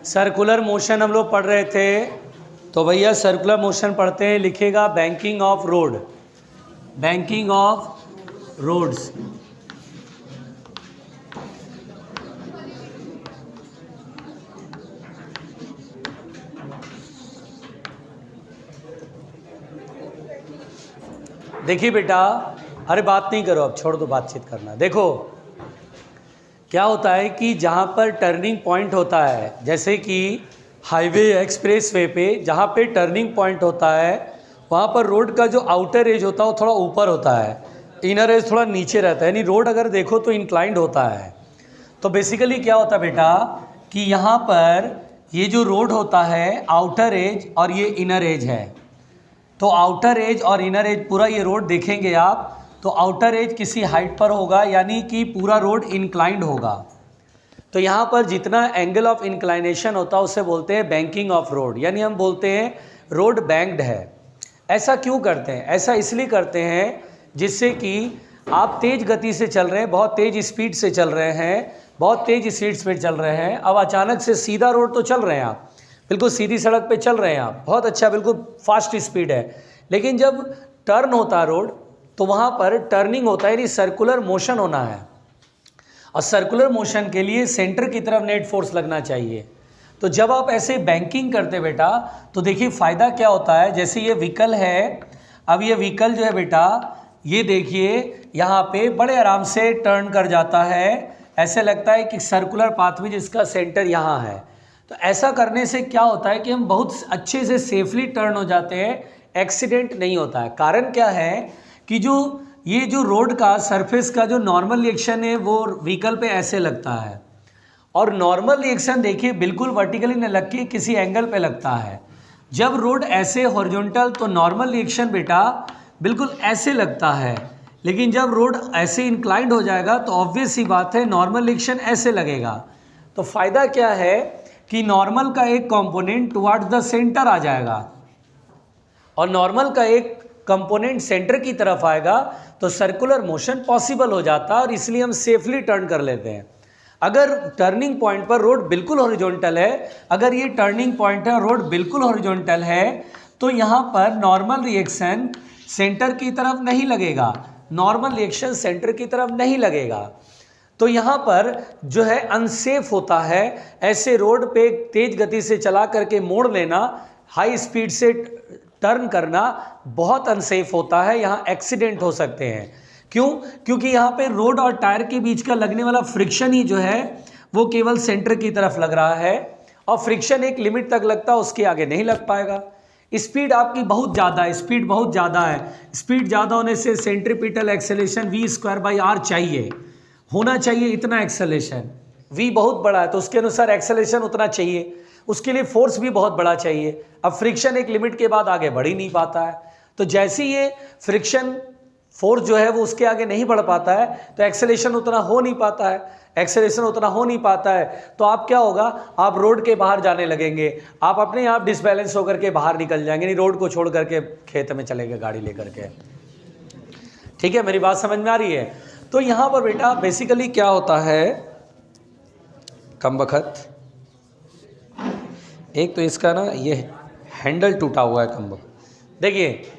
Circular motion हम लोग पढ़ रहे थे, तो भैया सर्कुलर मोशन पढ़ते हैं, लिखेगा banking of road, banking of roads. देखिए बेटा, अरे बात नहीं करो, अब छोड़ दो बातचीत करना। देखो क्या होता है कि जहाँ पर टर्निंग पॉइंट होता है, जैसे कि हाईवे एक्सप्रेसवे पे जहाँ पे टर्निंग पॉइंट होता है, वहाँ पर रोड का जो आउटर एज होता है वो थोड़ा ऊपर होता है, इनर एज थोड़ा नीचे रहता है, यानी रोड अगर देखो तो इंक्लाइंड होता है। तो बेसिकली क्या होता है बेटा कि यहाँ पर ये जो रोड होता है आउटर एज और ये इनर एज है, तो आउटर एज और इनर एज पूरा ये रोड देखेंगे आप तो आउटर एज किसी हाइट पर होगा, यानी कि पूरा रोड इंक्लाइंड होगा। तो यहाँ पर जितना एंगल ऑफ इंक्लाइनेशन होता है उसे बोलते हैं बैंकिंग ऑफ रोड, यानी हम बोलते हैं रोड बैंक्ड है। ऐसा क्यों करते हैं? ऐसा इसलिए करते हैं जिससे कि आप तेज़ गति से चल रहे हैं, बहुत तेज़ स्पीड से चल रहे हैं, बहुत तेज़ स्पीड पे चल रहे हैं, अब अचानक से सीधा रोड तो चल रहे हैं आप, बिल्कुल सीधी सड़क पे चल रहे हैं आप, बहुत अच्छा, बिल्कुल फास्ट स्पीड है, लेकिन जब टर्न होता है रोड तो वहाँ पर टर्निंग होता है, यानी सर्कुलर मोशन होना है, और सर्कुलर मोशन के लिए सेंटर की तरफ नेट फोर्स लगना चाहिए। तो जब आप ऐसे बैंकिंग करते बेटा तो देखिए फ़ायदा क्या होता है। जैसे ये व्हीकल है, अब ये व्हीकल जो है बेटा ये देखिए यहाँ पे बड़े आराम से टर्न कर जाता है, ऐसे लगता है कि सर्कुलर पाथ में जिसका सेंटर यहाँ है। तो ऐसा करने से क्या होता है कि हम बहुत अच्छे से सेफली टर्न हो जाते हैं, एक्सीडेंट नहीं होता है। कारण क्या है कि ये जो रोड का सरफेस का जो नॉर्मल रिएक्शन है वो व्हीकल पे ऐसे लगता है, और नॉर्मल रिएक्शन देखिए बिल्कुल वर्टिकली न लग के किसी एंगल पे लगता है। जब रोड ऐसे हॉरिजॉन्टल तो नॉर्मल रिएक्शन बेटा बिल्कुल ऐसे लगता है, लेकिन जब रोड ऐसे इंक्लाइंड हो जाएगा तो ऑब्वियस सी बात है नॉर्मल रिएक्शन ऐसे लगेगा। तो फ़ायदा क्या है कि नॉर्मल का एक कंपोनेंट टुवर्ड्स द सेंटर आ जाएगा और नॉर्मल का एक कंपोनेंट सेंटर की तरफ आएगा, तो सर्कुलर मोशन पॉसिबल हो जाता है और इसलिए हम सेफली टर्न कर लेते हैं। अगर टर्निंग पॉइंट पर रोड बिल्कुल हॉरिजॉन्टल है, अगर ये टर्निंग पॉइंट है रोड बिल्कुल हॉरिजॉन्टल है, तो यहाँ पर नॉर्मल रिएक्शन सेंटर की तरफ नहीं लगेगा, नॉर्मल रिएक्शन सेंटर की तरफ नहीं लगेगा। तो यहाँ पर जो है अनसेफ होता है, ऐसे रोड पे तेज गति से चला करके मोड़ लेना, हाई स्पीड से टर्न करना बहुत अनसेफ होता है, यहाँ एक्सीडेंट हो सकते हैं। क्यों? क्योंकि यहाँ पे रोड और टायर के बीच का लगने वाला फ्रिक्शन ही जो है वो केवल सेंटर की तरफ लग रहा है, और फ्रिक्शन एक लिमिट तक लगता है, उसके आगे नहीं लग पाएगा। स्पीड आपकी बहुत ज़्यादा है, स्पीड बहुत ज़्यादा है, स्पीड ज़्यादा होने से सेंट्रीपिटल एक्सेलेरेशन v²/r चाहिए, होना चाहिए इतना एक्सेलेरेशन, v बहुत बड़ा है तो उसके अनुसार एक्सेलेरेशन उतना चाहिए, उसके लिए फोर्स भी बहुत बड़ा चाहिए। अब फ्रिक्शन एक लिमिट के बाद आगे बढ़ ही नहीं पाता है, तो जैसे ये फ्रिक्शन फोर्स जो है वो उसके आगे नहीं बढ़ पाता है तो एक्सेलेरेशन उतना हो नहीं पाता है, एक्सेलेरेशन उतना हो नहीं पाता है तो आप क्या होगा, आप रोड के बाहर जाने लगेंगे, आप अपने आप डिसबैलेंस होकर के बाहर निकल जाएंगे, नहीं रोड को छोड़ करके खेत में चले गए गाड़ी लेकर के। ठीक है, मेरी बात समझ में आ रही है? तो यहाँ पर बेटा बेसिकली क्या होता है, कम वक्त एक तो इसका ना ये हैंडल टूटा हुआ है कम वक्त। देखिए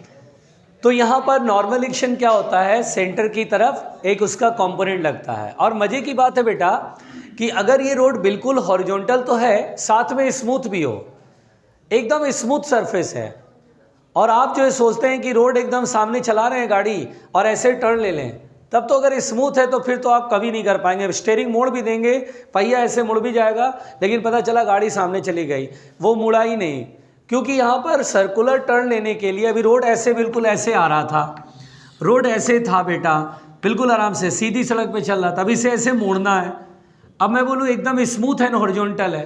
तो यहाँ पर नॉर्मल रिएक्शन क्या होता है, सेंटर की तरफ एक उसका कंपोनेंट लगता है। और मज़े की बात है बेटा कि अगर ये रोड बिल्कुल हॉरिजॉन्टल तो है, साथ में स्मूथ भी हो, एकदम स्मूथ सरफेस है, और आप जो है सोचते हैं कि रोड एकदम सामने चला रहे हैं गाड़ी और ऐसे टर्न ले लें, तब तो अगर स्मूथ है तो फिर तो आप कभी नहीं कर पाएंगे। स्टीयरिंग मोड़ भी देंगे, पहिया ऐसे मुड़ भी जाएगा, लेकिन पता चला गाड़ी सामने चली गई, वो मुड़ा ही नहीं, क्योंकि यहाँ पर सर्कुलर टर्न लेने के लिए अभी रोड ऐसे बिल्कुल ऐसे आ रहा था, रोड ऐसे था बेटा, बिल्कुल आराम से सीधी सड़क पे चल रहा था, अभी से ऐसे मोड़ना है। अब मैं बोलूँ एकदम स्मूथ है, हॉरिजॉन्टल है,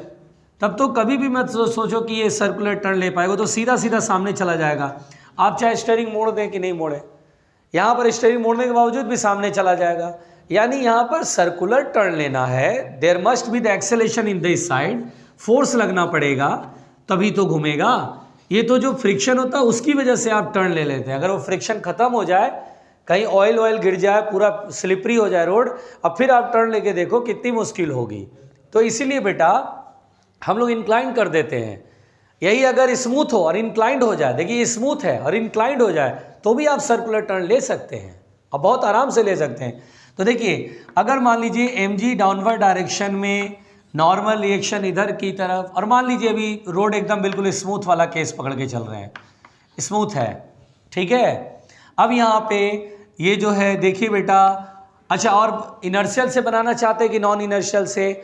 तब तो कभी भी मत सोचो कि ये सर्कुलर टर्न ले पाएगा, तो सीधा सीधा सामने चला जाएगा, आप चाहे स्टीयरिंग मोड़ दें कि नहीं मोड़े, यहाँ पर स्टीयरिंग मोड़ने के बावजूद भी सामने चला जाएगा। यानी यहाँ पर सर्कुलर टर्न लेना है, there must be the acceleration in this side, force लगना पड़ेगा तभी तो घूमेगा। ये तो जो फ्रिक्शन होता है उसकी वजह से आप टर्न ले लेते हैं, अगर वो फ्रिक्शन खत्म हो जाए, कहीं ऑयल गिर जाए, पूरा स्लिपरी हो जाए रोड, अब फिर आप टर्न लेके देखो कितनी मुश्किल होगी। तो इसीलिए बेटा हम लोग इंक्लाइन कर देते हैं। यही अगर स्मूथ हो और इंक्लाइंड हो जाए, देखिए स्मूथ है और इंक्लाइंड हो जाए तो भी आप सर्कुलर टर्न ले सकते हैं और बहुत आराम से ले सकते हैं। तो देखिए अगर मान लीजिए एम जी डाउनवर्ड डायरेक्शन में, नॉर्मल रिएक्शन इधर की तरफ, और मान लीजिए अभी रोड एकदम बिल्कुल स्मूथ वाला केस पकड़ के चल रहे हैं, स्मूथ है, ठीक है। अब यहाँ पे ये जो है देखिए बेटा, अच्छा और इनर्शियल से बनाना चाहते हैं कि नॉन इनर्शियल से?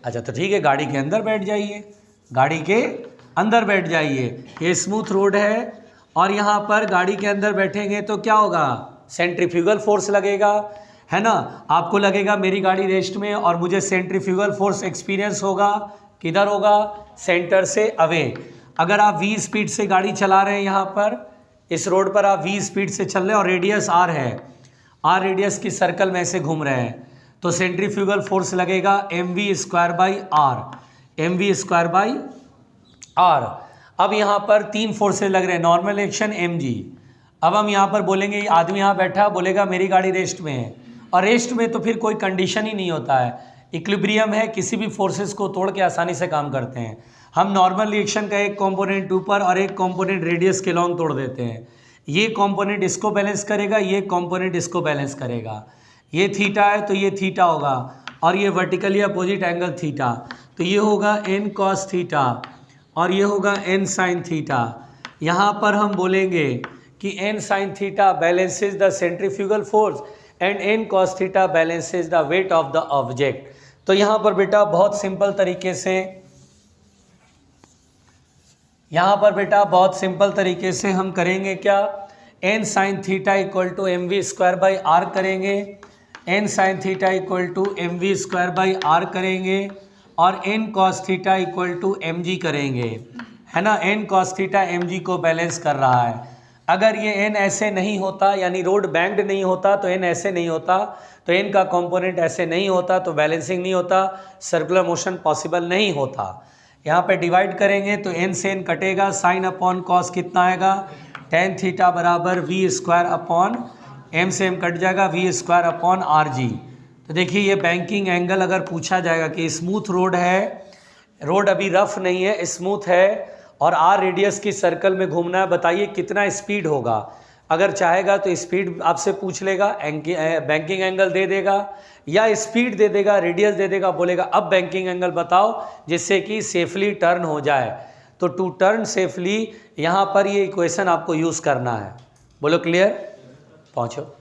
अच्छा तो ठीक है, गाड़ी के अंदर बैठ जाइए, गाड़ी के अंदर बैठ जाइए। ये स्मूथ रोड है और यहाँ पर गाड़ी के अंदर बैठेंगे तो क्या होगा, सेंट्रीफ्यूगल फोर्स लगेगा, है ना। आपको लगेगा मेरी गाड़ी रेस्ट में और मुझे सेंट्रीफ्यूगल फोर्स एक्सपीरियंस होगा, किधर होगा, सेंटर से अवे। अगर आप v स्पीड से गाड़ी चला रहे हैं, यहाँ पर इस रोड पर आप v स्पीड से चल रहे हैं और रेडियस r है, r रेडियस की सर्कल में ऐसे घूम रहे हैं, तो सेंट्रीफ्यूगल फोर्स लगेगा mv²/r, mv²/r। अब यहाँ पर तीन फोर्सेज लग रहे हैं, नॉर्मल एक्शन mg। अब हम यहाँ पर बोलेंगे, ये आदमी यहाँ बैठा बोलेगा मेरी गाड़ी रेस्ट में है, और रेस्ट में तो फिर कोई कंडीशन ही नहीं होता है, इक्विलिब्रियम है, किसी भी फोर्सेस को तोड़ के आसानी से काम करते हैं। हम नॉर्मल रिएक्शन का एक कंपोनेंट ऊपर और एक कंपोनेंट रेडियस के लॉन्ग तोड़ देते हैं। ये कंपोनेंट इसको बैलेंस करेगा, ये कंपोनेंट इसको बैलेंस करेगा। ये थीटा है तो ये थीटा होगा, और ये वर्टिकली अपोजिट एंगल थीटा, तो ये होगा n cos थीटा और ये होगा n sin थीटा। यहाँ पर हम बोलेंगे कि n sin theta balances the centrifugal force and n cos theta balances the weight of the object. तो यहाँ पर बेटा बहुत सिंपल तरीके से, यहाँ पर बेटा बहुत सिंपल तरीके से हम करेंगे क्या, n sin theta equal to mv²/r करेंगे, n sin theta equal to mv²/r करेंगे, और n cos theta equal to mg करेंगे, है ना। n cos थीटा mg को बैलेंस कर रहा है। अगर ये n ऐसे नहीं होता, यानी रोड बैंक्ड नहीं होता, तो n ऐसे नहीं होता, तो n का कंपोनेंट ऐसे नहीं होता, तो बैलेंसिंग नहीं होता, सर्कुलर मोशन पॉसिबल नहीं होता। यहाँ पे डिवाइड करेंगे तो n से n कटेगा, साइन अपॉन कॉस कितना आएगा, tan थीटा बराबर v²/m से m कट जाएगा, v²/rg। तो देखिए ये बैंकिंग एंगल अगर पूछा जाएगा कि स्मूथ रोड है, रोड अभी रफ नहीं है, स्मूथ है, और r रेडियस की सर्कल में घूमना है, बताइए कितना स्पीड होगा। अगर चाहेगा तो स्पीड आपसे पूछ लेगा, बैंकिंग एंगल दे देगा, या स्पीड दे देगा, रेडियस दे देगा, बोलेगा अब बैंकिंग एंगल बताओ जिससे कि सेफली टर्न हो जाए। तो टू टर्न सेफली यहाँ पर ये इक्वेशन आपको यूज़ करना है। बोलो क्लियर, पहुँचो।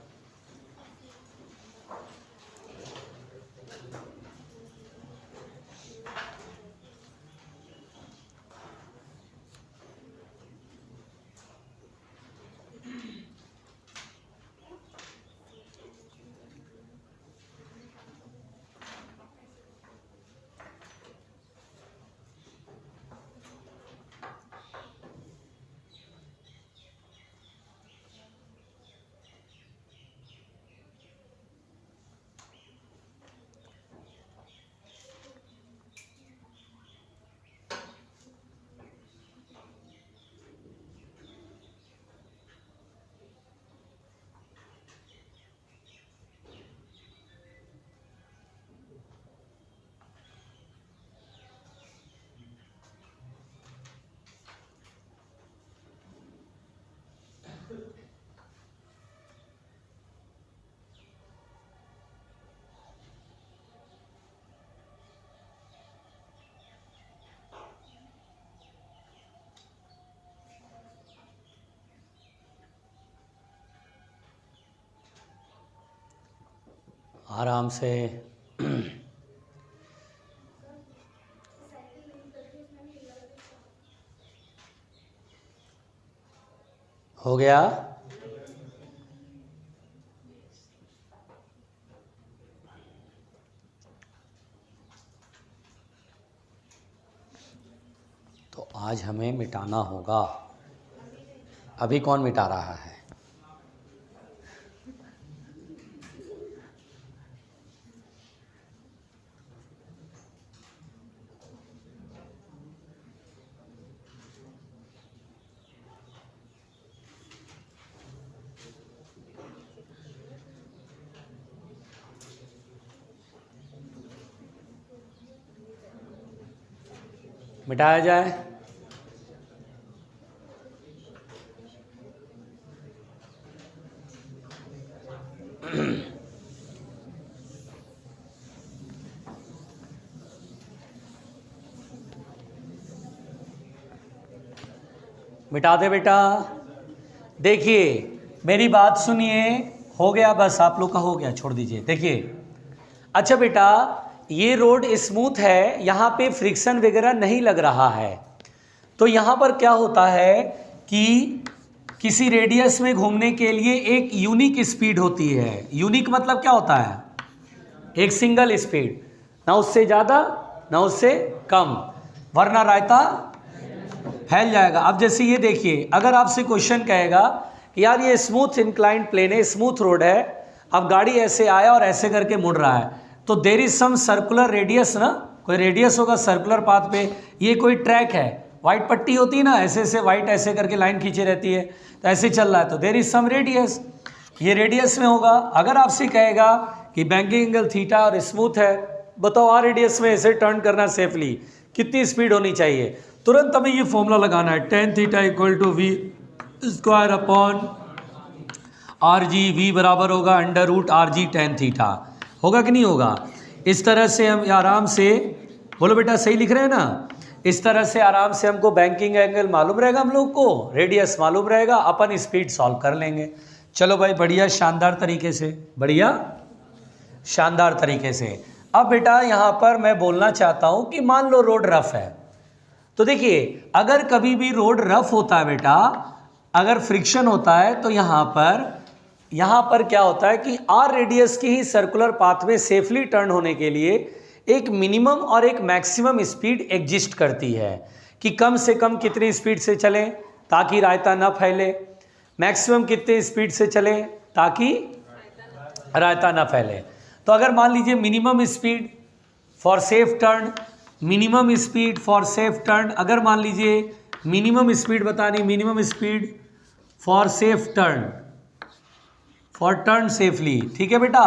आराम से हो गया। तो आज हमें मिटाना होगा। अभी कौन मिटा रहा है? मिटाया जाए। मिटा दे बेटा। देखिए मेरी बात सुनिए, हो गया बस, आप लोग का हो गया, छोड़ दीजिए। देखिए अच्छा बेटा, ये रोड स्मूथ है, यहाँ पे फ्रिक्शन वगैरह नहीं लग रहा है, तो यहाँ पर क्या होता है कि किसी रेडियस में घूमने के लिए एक यूनिक स्पीड होती है। यूनिक मतलब क्या होता है? एक सिंगल स्पीड, ना उससे ज़्यादा ना उससे कम, वरना रायता फैल जाएगा। अब जैसे ये देखिए, अगर आपसे क्वेश्चन कहेगा यार ये स्मूथ इंक्लाइंड प्लेन है, स्मूथ रोड है, अब गाड़ी ऐसे आया और ऐसे करके मुड़ रहा है, तो there is some circular radius ना, कोई रेडियस होगा सर्कुलर पाथ पे। ये कोई ट्रैक है, वाइट पट्टी होती है ना, ऐसे ऐसे वाइट ऐसे करके लाइन खींची रहती है, तो ऐसे चल रहा है, तो देर इज सम रेडियस, ये रेडियस में होगा। अगर आपसे कहेगा कि बैंकिंग एंगल थीटा और स्मूथ है, बताओ आर रेडियस में ऐसे टर्न करना सेफली कितनी स्पीड होनी चाहिए, तुरंत हमें ये फॉर्मूला लगाना है, tan theta equal to V square upon R G, V बराबर होगा under root R G tan theta, होगा कि नहीं होगा? इस तरह से हम आराम से, बोलो बेटा सही लिख रहे हैं ना, इस तरह से आराम से हमको बैंकिंग एंगल मालूम रहेगा, हम लोग को रेडियस मालूम रहेगा, अपन स्पीड सॉल्व कर लेंगे। चलो भाई बढ़िया, शानदार तरीके से, बढ़िया शानदार तरीके से। अब बेटा यहाँ पर मैं बोलना चाहता हूँ कि मान लो रोड रफ है, तो देखिए अगर कभी भी रोड रफ होता है बेटा, अगर फ्रिक्शन होता है, तो यहाँ पर क्या होता है कि आर रेडियस की ही सर्कुलर पाथ में सेफली टर्न होने के लिए एक मिनिमम और एक मैक्सिमम स्पीड एग्जिस्ट करती है, कि कम से कम कितनी स्पीड से चलें ताकि रायता ना फैले, मैक्सिमम कितने स्पीड से चलें ताकि रायता ना फैले। तो अगर मान लीजिए minimum speed for safe turn, minimum speed for safe turn, अगर मान लीजिए मिनिमम स्पीड बतानी, minimum speed for safe turn, for turn safely, ठीक है बेटा।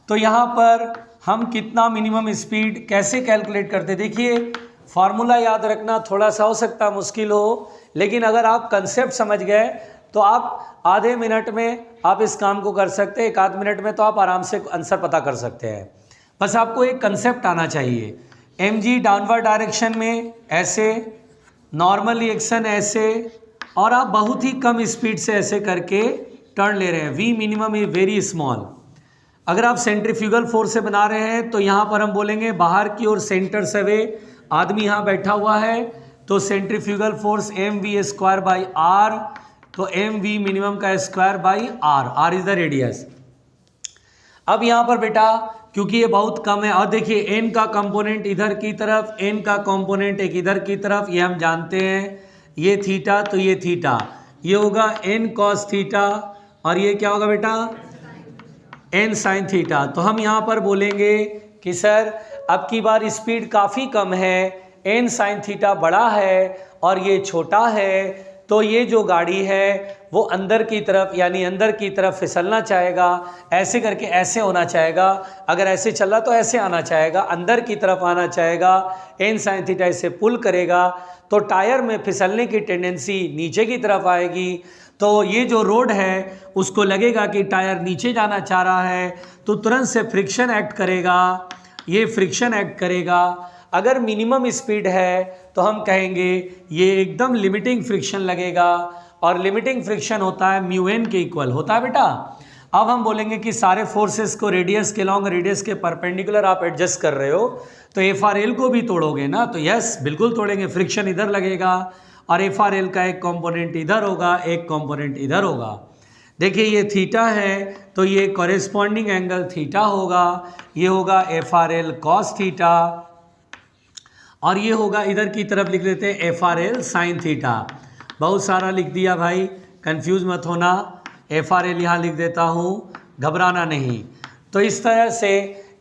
तो यहाँ पर हम कितना मिनिमम स्पीड कैसे कैलकुलेट करते, देखिए फार्मूला याद रखना थोड़ा सा हो सकता मुश्किल हो, लेकिन अगर आप कंसेप्ट समझ गए तो आप आधे मिनट में आप इस काम को कर सकते हैं, एक आध मिनट में तो आप आराम से आंसर पता कर सकते हैं। बस आपको एक कंसेप्ट आना चाहिए, एम जी डाउनवर्ड डायरेक्शन में ऐसे, नॉर्मल रिएक्शन ऐसे, और आप बहुत ही कम स्पीड से ऐसे करके टर्न ले रहे हैं, V minimum is very small. अगर आप सेंट्रीफ्यूगल फोर्स से बना रहे हैं तो यहाँ पर हम बोलेंगे बाहर की ओर सेंटर से वे आदमी यहाँ बैठा हुआ है, तो centrifugal force M V square by R, तो एम वी मिनिमम का square by R, R is the radius. अब यहाँ पर बेटा क्योंकि ये बहुत कम है, और देखिए एन का कंपोनेंट इधर की तरफ, एन का कंपोनेंट एक इधर की तरफ, ये हम जानते हैं, ये थीटा तो ये थीटा, ये होगा एन कॉस थीटा, और ये क्या होगा बेटा एन साइन थीटा। तो हम यहाँ पर बोलेंगे कि सर अब की बार स्पीड काफ़ी कम है, एन साइन थीटा बड़ा है और ये छोटा है, तो ये जो गाड़ी है वो अंदर की तरफ, यानी अंदर की तरफ फिसलना चाहेगा, ऐसे करके ऐसे होना चाहेगा, अगर ऐसे चला तो ऐसे आना चाहेगा, अंदर की तरफ आना चाहेगा, एन साइन थीटा इसे पुल करेगा, तो टायर में फिसलने की टेंडेंसी नीचे की तरफ आएगी, तो ये जो रोड है उसको लगेगा कि टायर नीचे जाना चाह रहा है, तो तुरंत से फ्रिक्शन एक्ट करेगा, ये फ्रिक्शन एक्ट करेगा। अगर मिनिमम स्पीड है तो हम कहेंगे ये एकदम लिमिटिंग फ्रिक्शन लगेगा, और लिमिटिंग फ्रिक्शन होता है म्यू एन के इक्वल होता है बेटा। अब हम बोलेंगे कि सारे फोर्सेस को रेडियस के लॉन्ग, रेडियस के परपेंडिकुलर आप एडजस्ट कर रहे हो, तो एफ आर एल को भी तोड़ोगे ना, तो यस बिल्कुल तोड़ेंगे, फ्रिक्शन इधर लगेगा और एफ आर एल का एक कंपोनेंट इधर होगा, एक कंपोनेंट इधर होगा। देखिए ये थीटा है तो ये कॉरेस्पॉन्डिंग एंगल थीटा होगा, ये होगा F r L cos theta, और ये होगा इधर की तरफ लिख लेते हैं F r l sine theta. बहुत सारा लिख दिया भाई, कंफ्यूज मत होना, एफ आर एल यहाँ लिख देता हूँ, घबराना नहीं। तो इस तरह से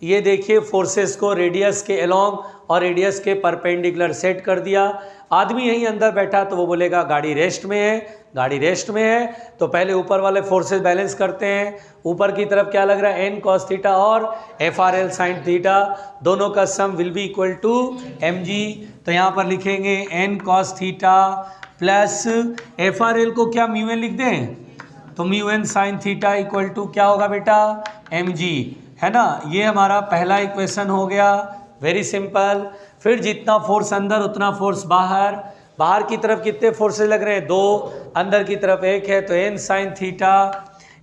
ये देखिए फोर्सेस को रेडियस के अलोंग और रेडियस के परपेंडिकुलर सेट कर दिया। आदमी यहीं अंदर बैठा तो वो बोलेगा गाड़ी रेस्ट में है, गाड़ी रेस्ट में है, तो पहले ऊपर वाले फोर्सेस बैलेंस करते हैं। ऊपर की तरफ क्या लग रहा है, एन कॉस थीटा और f r l sine theta, दोनों का sum will be equal to M g तो यहाँ पर लिखेंगे n cos theta plus FRL को क्या म्यू एन लिख दें, तो mu N sine theta equal to क्या होगा बेटा, mg, है ना। ये हमारा पहला इक्वेशन हो गया, वेरी सिंपल। फिर जितना फोर्स अंदर उतना फोर्स बाहर, बाहर की तरफ कितने फोर्सेस लग रहे हैं, 2, अंदर की तरफ 1 है, तो n sine theta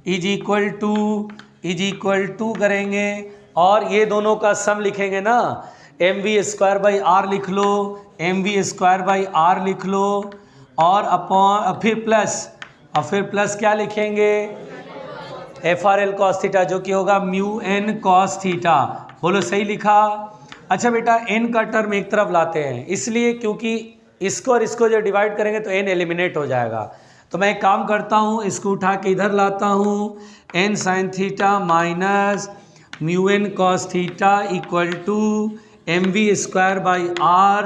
is equal to करेंगे और ये दोनों का सम लिखेंगे ना, mv² लिख लो, mv² लिख लो और अपॉन फिर प्लस क्या लिखेंगे, FRL cos थीटा जो कि होगा म्यू एन cos थीटा। बोलो सही लिखा। अच्छा बेटा n का टर्म एक तरफ लाते हैं, इसलिए क्योंकि इसको और इसको जो डिवाइड करेंगे तो n एलिमिनेट हो जाएगा। तो मैं एक काम करता हूँ, इसको उठा के इधर लाता हूँ, n sine theta minus mu N cos theta equal to mv²/r,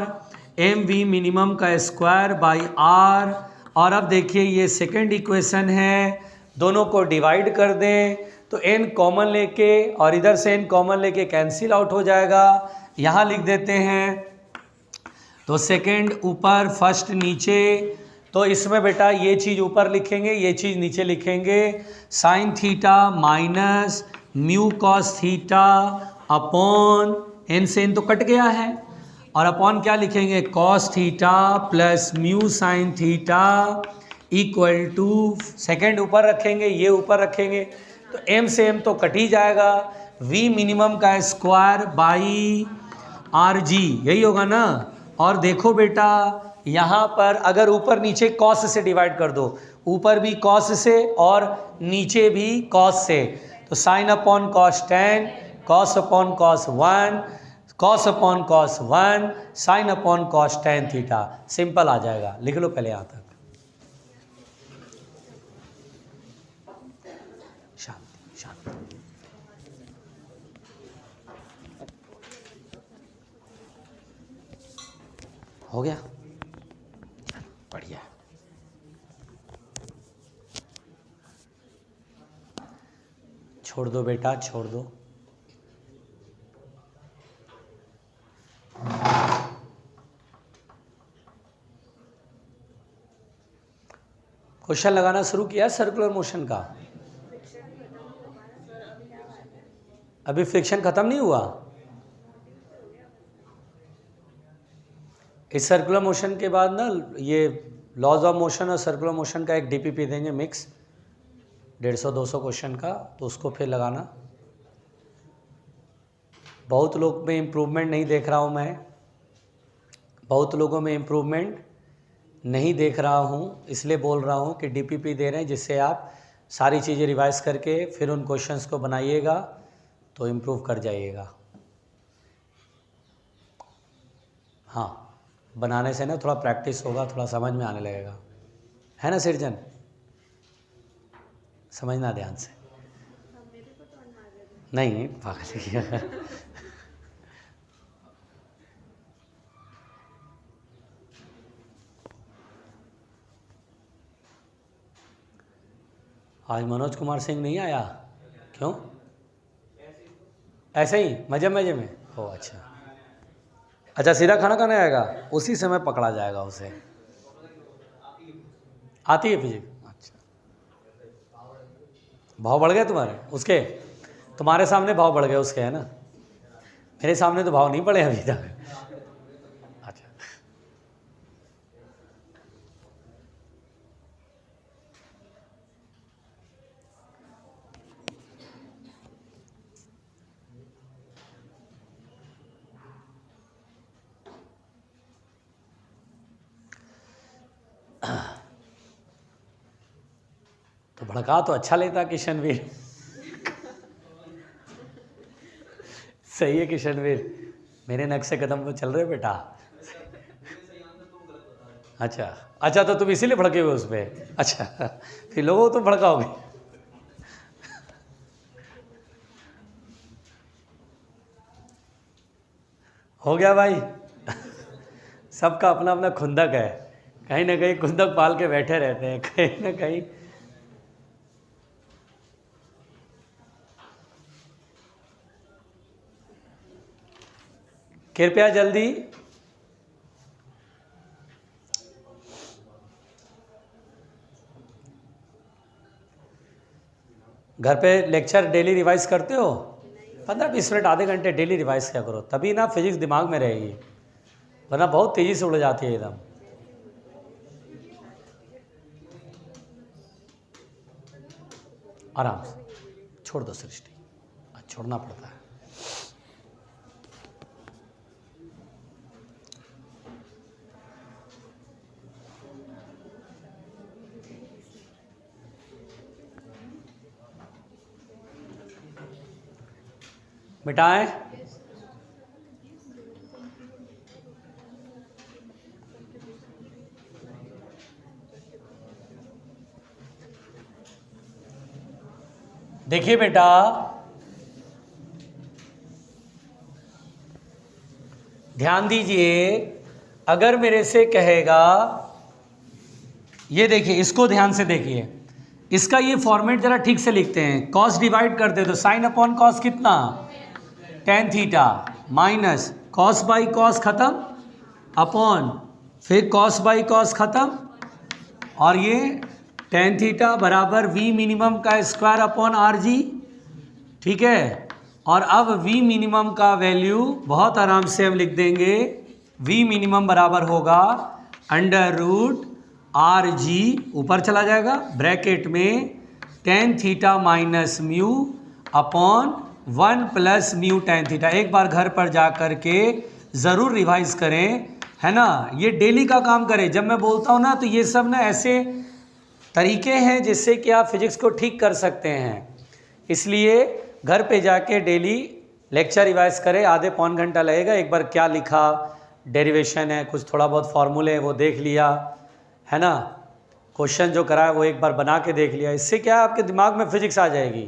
mv minimum का स्क्वायर/r। और अब देखिए ये सेकंड इक्वेशन है, दोनों को डिवाइड कर दें तो n कॉमन लेके और इधर से n कॉमन लेके कैंसिल आउट हो जाएगा। यहाँ लिख देते हैं, तो सेकंड ऊपर फर्स्ट नीचे, तो इसमें बेटा ये चीज़ ऊपर लिखेंगे, ये चीज़ नीचे लिखेंगे, sine theta minus mu cos theta upon n से n तो कट गया है, और अपॉन क्या लिखेंगे, cos theta plus mu sine theta equal to, second ऊपर रखेंगे, ये ऊपर रखेंगे तो m से m तो कट ही जाएगा, v मिनिमम का स्क्वायर बाई rg, यही होगा ना। और देखो बेटा यहाँ पर अगर ऊपर नीचे कॉस से डिवाइड कर दो, ऊपर भी कॉस से और नीचे भी कॉस से, तो sine upon cos 10, cos upon cos 1, cos upon cos 1, sine upon cos 10 theta, simple आ जाएगा। लिख लो पहले यहाँ तक। शांति शांति। हो गया, बढ़िया। छोड़ दो बेटा, छोड़ दो। क्वेश्चन लगाना शुरू किया सर्कुलर मोशन का, अभी फ्रिक्शन खत्म नहीं हुआ। इस सर्कुलर मोशन के बाद ना ये लॉज ऑफ मोशन और सर्कुलर मोशन का एक डीपीपी देंगे मिक्स, 150-200 क्वेश्चन का, तो उसको फिर लगाना। बहुत लोग में इम्प्रूवमेंट नहीं देख रहा हूँ मैं, बहुत लोगों में इम्प्रूवमेंट नहीं देख रहा हूँ, इसलिए बोल रहा हूँ कि डीपीपी दे रहे हैं, जिससे आप सारी चीज़ें रिवाइज करके फिर उन क्वेश्चंस को बनाइएगा तो इम्प्रूव कर जाइएगा। हाँ, बनाने से ना थोड़ा प्रैक्टिस होगा, थोड़ा समझ में आने लगेगा, है ना सिरजन, समझना ध्यान से। नहीं पागल किया। आज मनोज कुमार सिंह नहीं आया, क्यों? ऐसे ही मजे में हो। अच्छा सीधा खाना खाने आएगा, उसी समय पकड़ा जाएगा उसे। आती है फिजिक्स? अच्छा, भाव बढ़ गए तुम्हारे उसके, तुम्हारे सामने भाव बढ़ गए उसके, है ना। मेरे सामने तो भाव नहीं बढ़े अभी तक। अच्छा, तो भड़का तो अच्छा लेता किशनवीर। सही है किशनवीर, मेरे नक्शे कदम पर चल रहे बेटा। अच्छा तो तुम इसीलिए भड़के हुए उस पर। अच्छा, फिर लोगों को तुम भड़काओगे। हो गया भाई। सबका अपना अपना खुंदक है, कहीं ना कहीं खुंदक पाल के बैठे रहते हैं, कहीं ना कहीं। कृपया जल्दी घर पे लेक्चर डेली रिवाइज करते हो? 15-20 मिनट आधे घंटे डेली रिवाइज क्या करो, तभी ना फिजिक्स दिमाग में रहेगी, वरना बहुत तेज़ी से उड़ जाती है एकदम। आराम से छोड़ दो सृष्टि, छोड़ना पड़ता है। मिटाएं। देखिए बेटा, ध्यान दीजिए, अगर मेरे से कहेगा, ये देखिए, इसको ध्यान से देखिए, इसका ये फॉर्मेट जरा ठीक से लिखते हैं। कॉस डिवाइड कर दे तो साइन अपॉन कॉस कितना, tan theta, minus cos by cos खत्म, अपॉन फिर कॉस बाई कॉस खत्म, और ये टेन थीटा बराबर वी मिनिमम का स्क्वायर अपॉन आर जी। ठीक है, और अब वी मिनिमम का वैल्यू बहुत आराम से हम लिख देंगे, वी मिनिमम बराबर होगा अंडर रूट आर जी, ऊपर चला जाएगा ब्रैकेट में tan theta minus mu upon 1 plus mu tan theta. एक बार घर पर जा कर के ज़रूर रिवाइज करें, है ना, ये डेली का काम करें। जब मैं बोलता हूँ ना, तो ये सब ना ऐसे तरीके हैं जिससे कि आप फिजिक्स को ठीक कर सकते हैं। इसलिए घर पे जाके डेली लेक्चर रिवाइज करें, आधे पौन घंटा लगेगा। एक बार क्या लिखा, डेरिवेशन है, कुछ थोड़ा बहुत फार्मूले है वो देख लिया, है ना, क्वेश्चन जो करा है वो एक बार बना के देख लिया। इससे क्या आपके दिमाग में फिजिक्स आ जाएगी।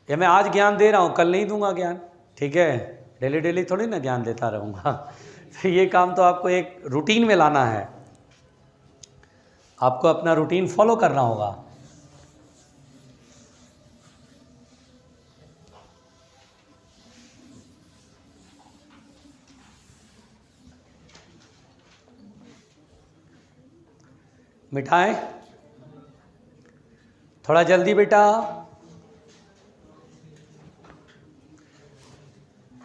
ये मैं आज ज्ञान दे रहा हूँ, कल नहीं दूंगा ज्ञान, ठीक है, डेली डेली थोड़ी ना ज्ञान देता रहूँगा। तो ये काम तो आपको एक रूटीन में लाना है, आपको अपना रूटीन फॉलो करना होगा। मिठाएं थोड़ा जल्दी बेटा।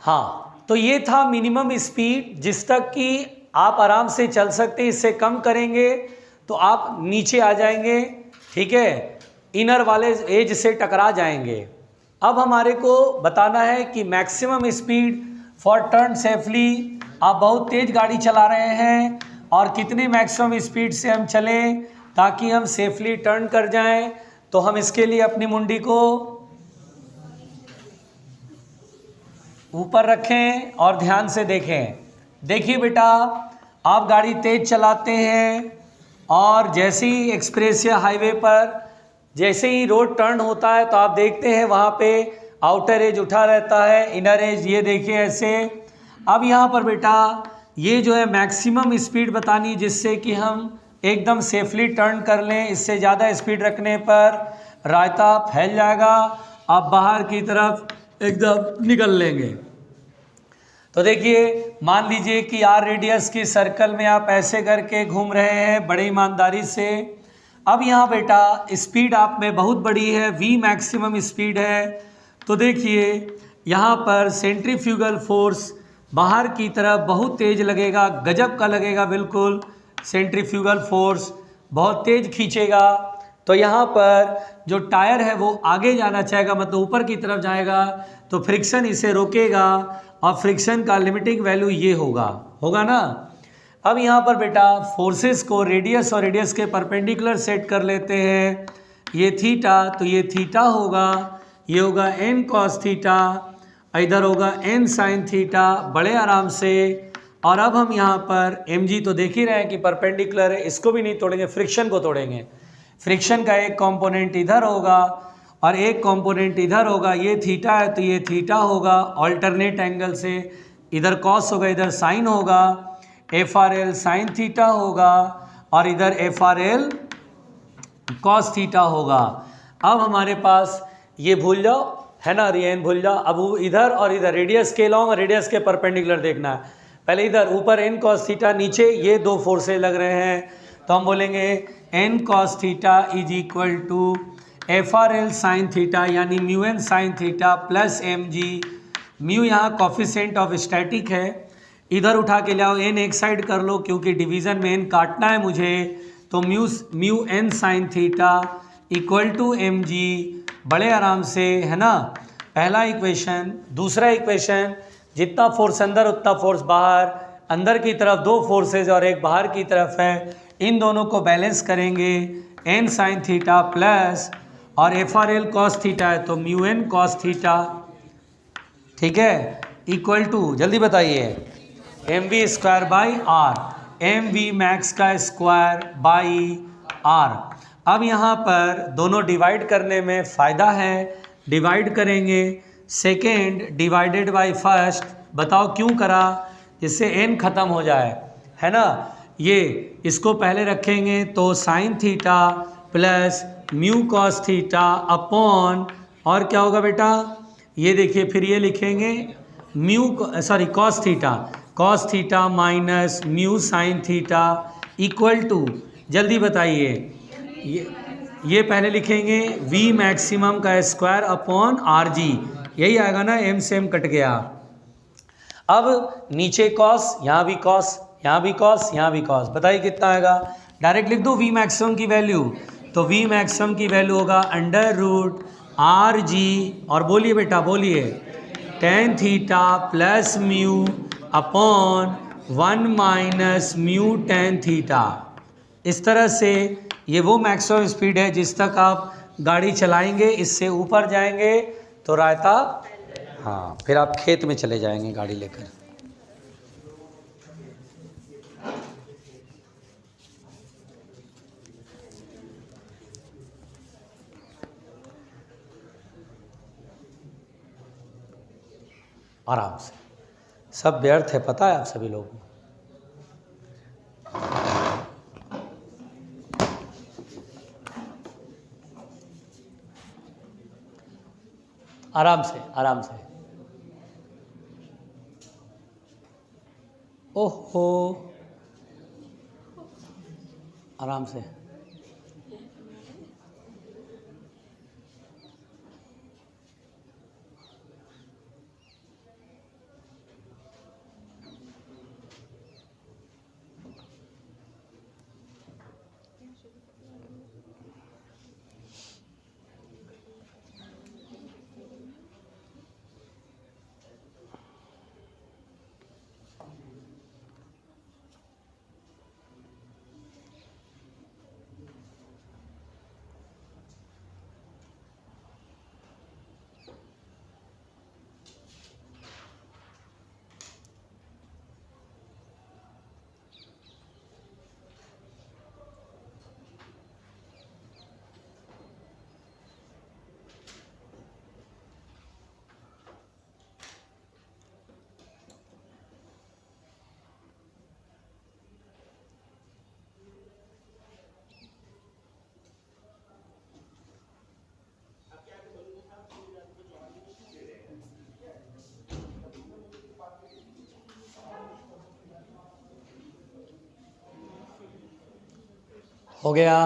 हाँ, तो ये था मिनिमम स्पीड जिस तक कि आप आराम से चल सकते हैं। इससे कम करेंगे तो आप नीचे आ जाएंगे, ठीक है, इनर वाले एज से टकरा जाएंगे। अब हमारे को बताना है कि maximum speed for turn safely, आप बहुत तेज गाड़ी चला रहे हैं और कितने मैक्सिमम स्पीड से हम चलें ताकि हम सेफली टर्न कर जाएं। तो हम इसके लिए अपनी मुंडी को ऊपर रखें और ध्यान से देखें। देखिए बेटा, आप गाड़ी तेज चलाते हैं और जैसे ही एक्सप्रेस या हाईवे पर जैसे ही रोड टर्न होता है तो आप देखते हैं वहाँ पे आउटर एज उठा रहता है, इनर एज ये देखिए ऐसे। अब यहाँ पर बेटा ये जो है मैक्सिमम स्पीड बतानी जिससे कि हम एकदम सेफली टर्न कर लें। इससे ज़्यादा स्पीड रखने पर रायता फैल जाएगा, आप बाहर की तरफ एकदम निकल लेंगे। तो देखिए, मान लीजिए कि आर रेडियस की सर्कल में आप ऐसे करके घूम रहे हैं बड़ी ईमानदारी से। अब यहाँ बेटा स्पीड आप में बहुत बड़ी है, वी मैक्सिमम स्पीड है। तो देखिए यहाँ पर सेंट्रीफ्यूगल फोर्स बाहर की तरफ बहुत तेज लगेगा, गजब का लगेगा बिल्कुल। सेंट्रीफ्यूगल फोर्स बहुत तेज खींचेगा। तो यहाँ पर जो टायर है वो आगे जाना चाहेगा, मतलब ऊपर की तरफ जाएगा, तो फ्रिक्शन इसे रोकेगा और फ्रिक्शन का लिमिटिंग वैल्यू ये होगा ना। अब यहाँ पर बेटा फोर्सेस को रेडियस और रेडियस के परपेंडिकुलर सेट कर लेते हैं। ये थीटा, तो ये थीटा होगा, ये होगा एन कॉस थीटा, इधर होगा एन साइन थीटा, बड़े आराम से। और अब हम यहाँ पर एम जी तो देख ही रहे हैं कि परपेंडिकुलर है, इसको भी नहीं तोड़ेंगे, फ्रिक्शन को तोड़ेंगे। फ्रिक्शन का एक कंपोनेंट इधर होगा और एक कंपोनेंट इधर होगा। ये थीटा है तो ये थीटा होगा ऑल्टरनेट एंगल से, इधर कॉस होगा इधर साइन होगा, F r l sine theta होगा और इधर F r L cos theta होगा। अब हमारे पास ये भूल जाओ, है ना, रियन भूल जाओ। अब इधर और इधर रेडियस के लॉन्ग और रेडियस के परपेंडिकुलर देखना है। पहले इधर ऊपर एन कॉस थीटा, नीचे ये दो फोर्सेज लग रहे हैं, तो हम बोलेंगे n cos theta is equal to f r l sine theta यानी mu N sine theta plus m g. Mu यहाँ कॉफिशेंट ऑफ स्टैटिक है, इधर उठा के लाओ, एन एक साइड कर लो क्योंकि डिवीज़न में एन काटना है मुझे, तो mu N sine theta equal to M G, बड़े आराम से, है ना। पहला इक्वेशन। दूसरा इक्वेशन, जितना फोर्स अंदर उतना फोर्स बाहर, अंदर की तरफ दो फोर्सेज और एक बाहर की तरफ है, इन दोनों को बैलेंस करेंगे, एन साइन थीटा प्लस, और f r L cos theta है तो म्यू एन कॉस थीटा, ठीक है, इक्वल टू, जल्दी बताइए, M V square by R, M V max का स्क्वायर बाई आर। अब यहाँ पर दोनों डिवाइड करने में फ़ायदा है, डिवाइड करेंगे, सेकेंड डिवाइडेड बाई फर्स्ट, बताओ क्यों करा, जिससे एन ख़त्म हो जाए, है ना। ये इसको पहले रखेंगे तो sine theta plus mu cos theta upon, और क्या होगा बेटा, ये देखिए, फिर ये लिखेंगे cos theta minus mu sine theta equal to, जल्दी बताइए, ये पहले लिखेंगे v मैक्सिमम का स्क्वायर अपॉन आर जी, यही आएगा ना, एम से एम कट गया। अब नीचे कॉस, यहाँ भी कॉस, यहाँ भी कॉस, यहाँ भी कॉस, बताइए कितना आएगा, डायरेक्ट लिख दो v मैक्सिमम की वैल्यू, तो v मैक्सिमम की वैल्यू होगा अंडर रूट आर जी, और बोलिए बेटा बोलिए, tan theta plus mu upon 1 minus mu tan theta. इस तरह से ये वो मैक्सिमम स्पीड है जिस तक आप गाड़ी चलाएंगे, इससे ऊपर जाएंगे तो रायता, हाँ, फिर आप खेत में चले जाएंगे गाड़ी लेकर। आराम से, सब व्यर्थ है, पता है आप सभी लोगों को। आराम से, आराम से, ओहो, आराम से। हो गया।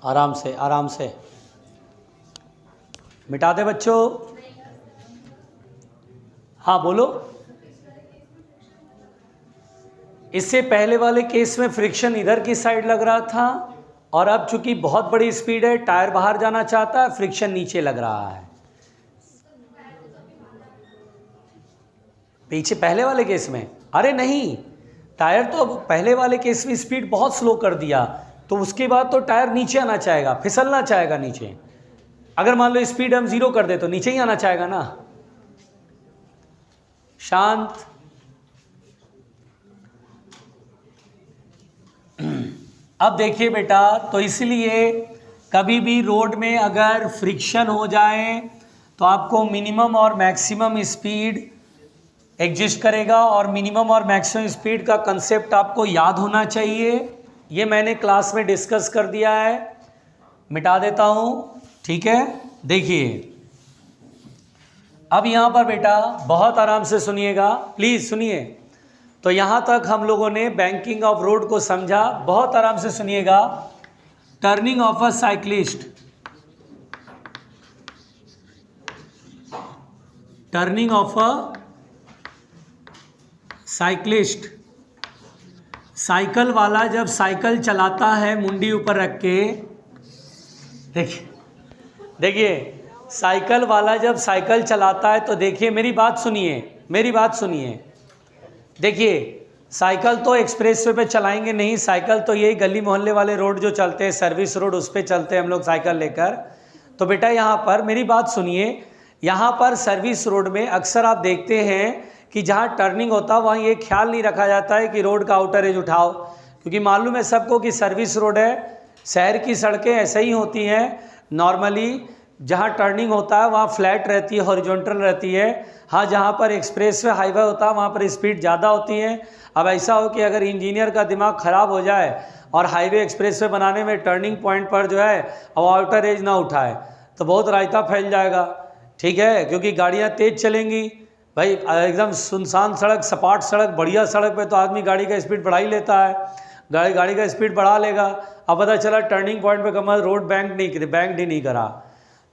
आराम से, आराम से, मिटा दे बच्चों। हाँ बोलो। इससे पहले वाले केस में फ्रिक्शन इधर की साइड लग रहा था, और अब चूंकि बहुत बड़ी स्पीड है, टायर बाहर जाना चाहता है, फ्रिक्शन नीचे लग रहा है। पीछे पहले वाले केस में, अरे नहीं, टायर तो अब पहले वाले केस में स्पीड बहुत स्लो कर दिया, तो उसके बाद तो टायर नीचे आना चाहेगा, फिसलना चाहेगा नीचे। अगर मान लो स्पीड हम 0 कर दे तो नीचे ही आना चाहेगा ना। शांत। अब देखिए बेटा, तो इसलिए कभी भी रोड में अगर फ्रिक्शन हो जाए तो आपको मिनिमम और मैक्सिमम स्पीड एग्जिस्ट करेगा, और मिनिमम और मैक्सिमम स्पीड का कंसेप्ट आपको याद होना चाहिए। ये मैंने क्लास में डिस्कस कर दिया है, मिटा देता हूँ, ठीक है। देखिए अब यहाँ पर बेटा बहुत आराम से सुनिएगा, प्लीज़ सुनिए। तो यहाँ तक हम लोगों ने बैंकिंग ऑफ रोड को समझा, बहुत आराम से सुनिएगा। Turning of a cyclist, turning of a cyclist, cycle वाला जब साइकिल चलाता है मुंडी ऊपर रख के, देखिए साइकिल वाला जब साइकिल चलाता है तो देखिए मेरी बात सुनिए, मेरी बात सुनिए। देखिए साइकिल तो एक्सप्रेस वे पे चलाएंगे नहीं, साइकिल तो यही गली मोहल्ले वाले रोड जो चलते हैं, सर्विस रोड, उस पे चलते हैं हम लोग साइकिल लेकर। तो बेटा यहाँ पर मेरी बात सुनिए, यहाँ पर सर्विस रोड में अक्सर आप देखते हैं कि जहाँ टर्निंग होता है वहाँ ये ख्याल नहीं रखा जाता है कि रोड का आउटर एज उठाओ, क्योंकि मालूम है सबको कि सर्विस रोड है, शहर की सड़कें ऐसे ही होती हैं नॉर्मली, जहाँ टर्निंग होता है वहाँ फ्लैट रहती है, हॉरिजॉन्टल रहती है। हाँ, जहाँ पर एक्सप्रेस वे हाईवे होता है वहाँ पर स्पीड ज़्यादा होती है। अब ऐसा हो कि अगर इंजीनियर का दिमाग ख़राब हो जाए और हाईवे एक्सप्रेस वे बनाने में टर्निंग पॉइंट पर जो है अब आउटर एज ना उठाए तो बहुत रायता फैल जाएगा, ठीक है, क्योंकि गाड़ियाँ तेज़ चलेंगी। भाई एकदम सुनसान सड़क, सपाट सड़क, बढ़िया सड़क पे तो आदमी गाड़ी का स्पीड बढ़ा ही लेता है, गाड़ी का स्पीड बढ़ा लेगा। अब पता चला टर्निंग पॉइंट पे कमर रोड बैंक्ड ही नहीं करा,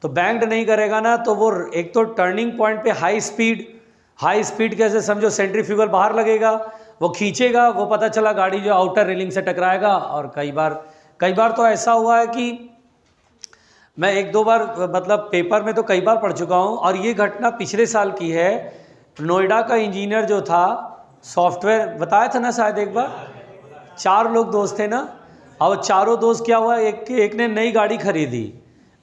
तो बैंक्ड नहीं करेगा ना, तो वो एक तो टर्निंग पॉइंट पे हाई स्पीड कैसे समझो, सेंट्रीफ्यूगल बाहर लगेगा, वो खींचेगा, वो पता चला गाड़ी जो आउटर रेलिंग से टकराएगा। और कई बार तो ऐसा हुआ है कि मैं 1-2 बार मतलब पेपर में तो कई बार पढ़ चुका हूँ, और ये घटना पिछले साल की है। नोएडा का इंजीनियर जो था, सॉफ्टवेयर बताया था ना शायद एक बार, 4 लोग दोस्त थे ना, और चारों दोस्त क्या हुआ, एक ने नई गाड़ी खरीदी,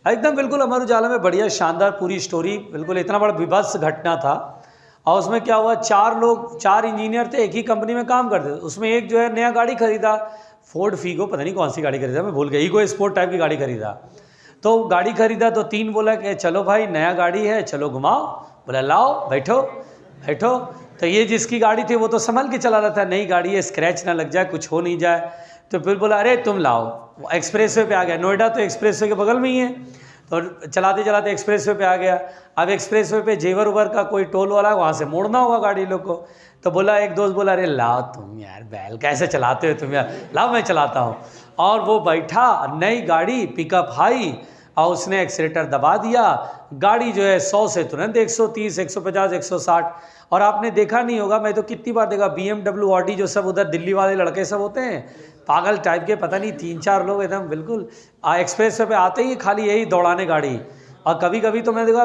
एकदम बिल्कुल अमर उजाला में बढ़िया शानदार पूरी स्टोरी, बिल्कुल इतना बड़ा विभत्स घटना था। और उसमें क्या हुआ, 4 इंजीनियर थे, एक ही कंपनी में काम करते थे, उसमें एक जो है नया गाड़ी खरीदा, फोर्ड फीगो, पता नहीं कौन सी गाड़ी खरीदा, मैं भूल गया, ईगो स्पोर्ट टाइप की गाड़ी खरीदा। तो गाड़ी खरीदा तो 3 बोला कि चलो भाई नया गाड़ी है, चलो घुमाओ, बोला लाओ बैठो। तो ये जिसकी गाड़ी थी वो तो संभल के चला रहा था, नई गाड़ी है, स्क्रैच ना लग जाए, कुछ हो नहीं जाए। तो फिर बोला अरे तुम लाओ, एक्सप्रेसवे पे आ गया, नोएडा तो एक्सप्रेसवे के बगल में ही है, तो चलाते चलाते एक्सप्रेसवे पे आ गया। अब एक्सप्रेसवे पे जेवर उवर का कोई टोल वाला, वहाँ से मोड़ना होगा गाड़ी लोग को। तो बोला एक दोस्त बोला अरे लाओ तुम यार, बैल कैसे चलाते हो तुम यार, लाओ मैं चलाता हूँ। और वो बैठा, नई गाड़ी, पिकअप हाई, और उसने एक्सीलेटर दबा दिया, गाड़ी जो है 100 से तुरंत 130, 150, 160। और आपने देखा नहीं होगा, मैं तो कितनी बार देखा, BMW, ऑडी जो सब उधर दिल्ली वाले लड़के सब होते हैं, पागल टाइप के, पता नहीं 3-4 लोग एकदम बिल्कुल एक्सप्रेस पे आते ही खाली यही दौड़ाने गाड़ी। और कभी कभी तो मैं देखा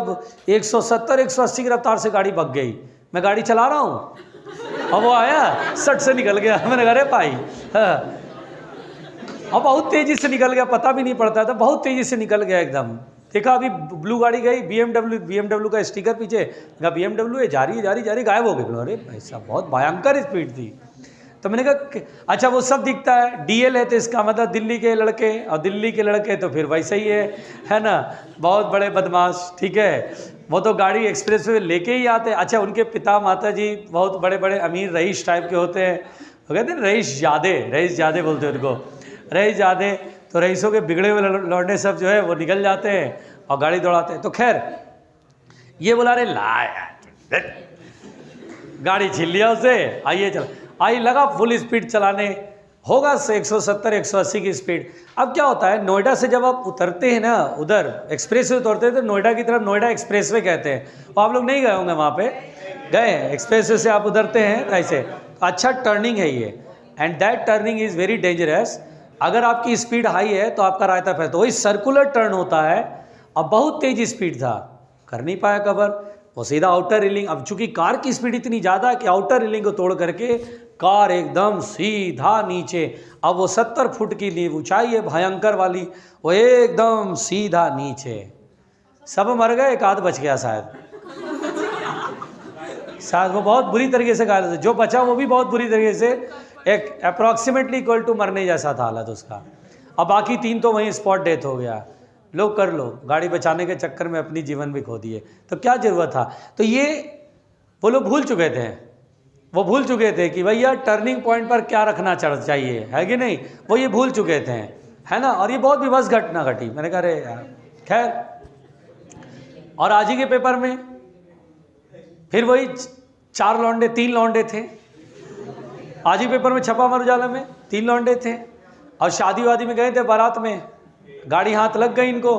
170, 180 की रफ्तार से गाड़ी भग गई, मैं गाड़ी चला रहा हूँ और वो आया सट से निकल गया। मैंने कहा अरे भाई, हाँ, और बहुत तेज़ी से निकल गया, पता भी नहीं पड़ता था, बहुत तेज़ी से निकल गया एकदम। देखा अभी ब्लू गाड़ी गई, BMW का स्टिकर पीछे, कहा BMW है, जा रही गायब हो गई। अरे भाई साहब, बहुत भयंकर स्पीड थी। तो मैंने कहा अच्छा वो सब दिखता है, DL है तो इसका मतलब दिल्ली के लड़के, और दिल्ली के लड़के तो फिर वैसे ही है ना, बहुत बड़े बदमाश, ठीक है। वो तो गाड़ी एक्सप्रेस वे लेके ही आते। अच्छा उनके पिता माता जी बहुत बड़े बड़े अमीर रईस टाइप के होते हैं, वो कहते हैं रईस ज़्यादे बोलते हैं उनको, रईस ज़्यादे। तो रईसों के बिगड़े हुए लौंडे सब जो है वो निकल जाते हैं और गाड़ी दौड़ाते हैं। तो खैर ये बोला अरे ला यार, गाड़ी छीन लिया उसे, आइए चला, आई लगा फुल स्पीड चलाने, होगा 170, 180 की स्पीड। अब क्या होता है, नोएडा से जब आप उतरते हैं ना, उधर एक्सप्रेस वे उतरते हैं तो नोएडा की तरफ नोएडा एक्सप्रेस वे कहते हैं, वो आप लोग नहीं गए होंगे, वहाँ पे गए हैं, एक्सप्रेस वे से आप उतरते हैं ऐसे। अच्छा टर्निंग है ये, and that turning is very dangerous. अगर आपकी स्पीड हाई है तो आपका रायता फैलता, तो वही सर्कुलर टर्न होता है। अब बहुत तेज स्पीड था, कर नहीं पाया कवर, वो सीधा आउटर रेलिंग। अब चूंकि कार की स्पीड इतनी ज़्यादा है कि आउटर रेलिंग को तोड़ करके कार एकदम सीधा नीचे, अब वो 70 फुट की ऊंचाई है भयंकर वाली, वो एकदम सीधा नीचे। सब मर गए, एक आध बच गया शायद वो बहुत बुरी तरीके से घायल थे, जो बचा वो भी बहुत बुरी तरीके से, एक अप्रॉक्सीमेटली इक्वल टू मरने जैसा था हालत उसका। अब बाकी 3 तो वहीं स्पॉट डेथ हो गया। लो कर लो, गाड़ी बचाने के चक्कर में अपनी जीवन भी खो दिए, तो क्या ज़रूरत था। तो ये वो लोग भूल चुके थे, वो भूल चुके थे कि भैया टर्निंग पॉइंट पर क्या रखना चाहिए, है कि नहीं, वो ये भूल चुके थे, है ना। और ये बहुत विवश घटना घटी। मैंने कहा अरे यार, खैर। और आज ही के पेपर में फिर वही 3 लौंडे थे। आज ही पेपर में छपा अमर उजाला में 3 लौंडे थे, और शादी वादी में गए थे बारात में, गाड़ी हाथ लग गई इनको।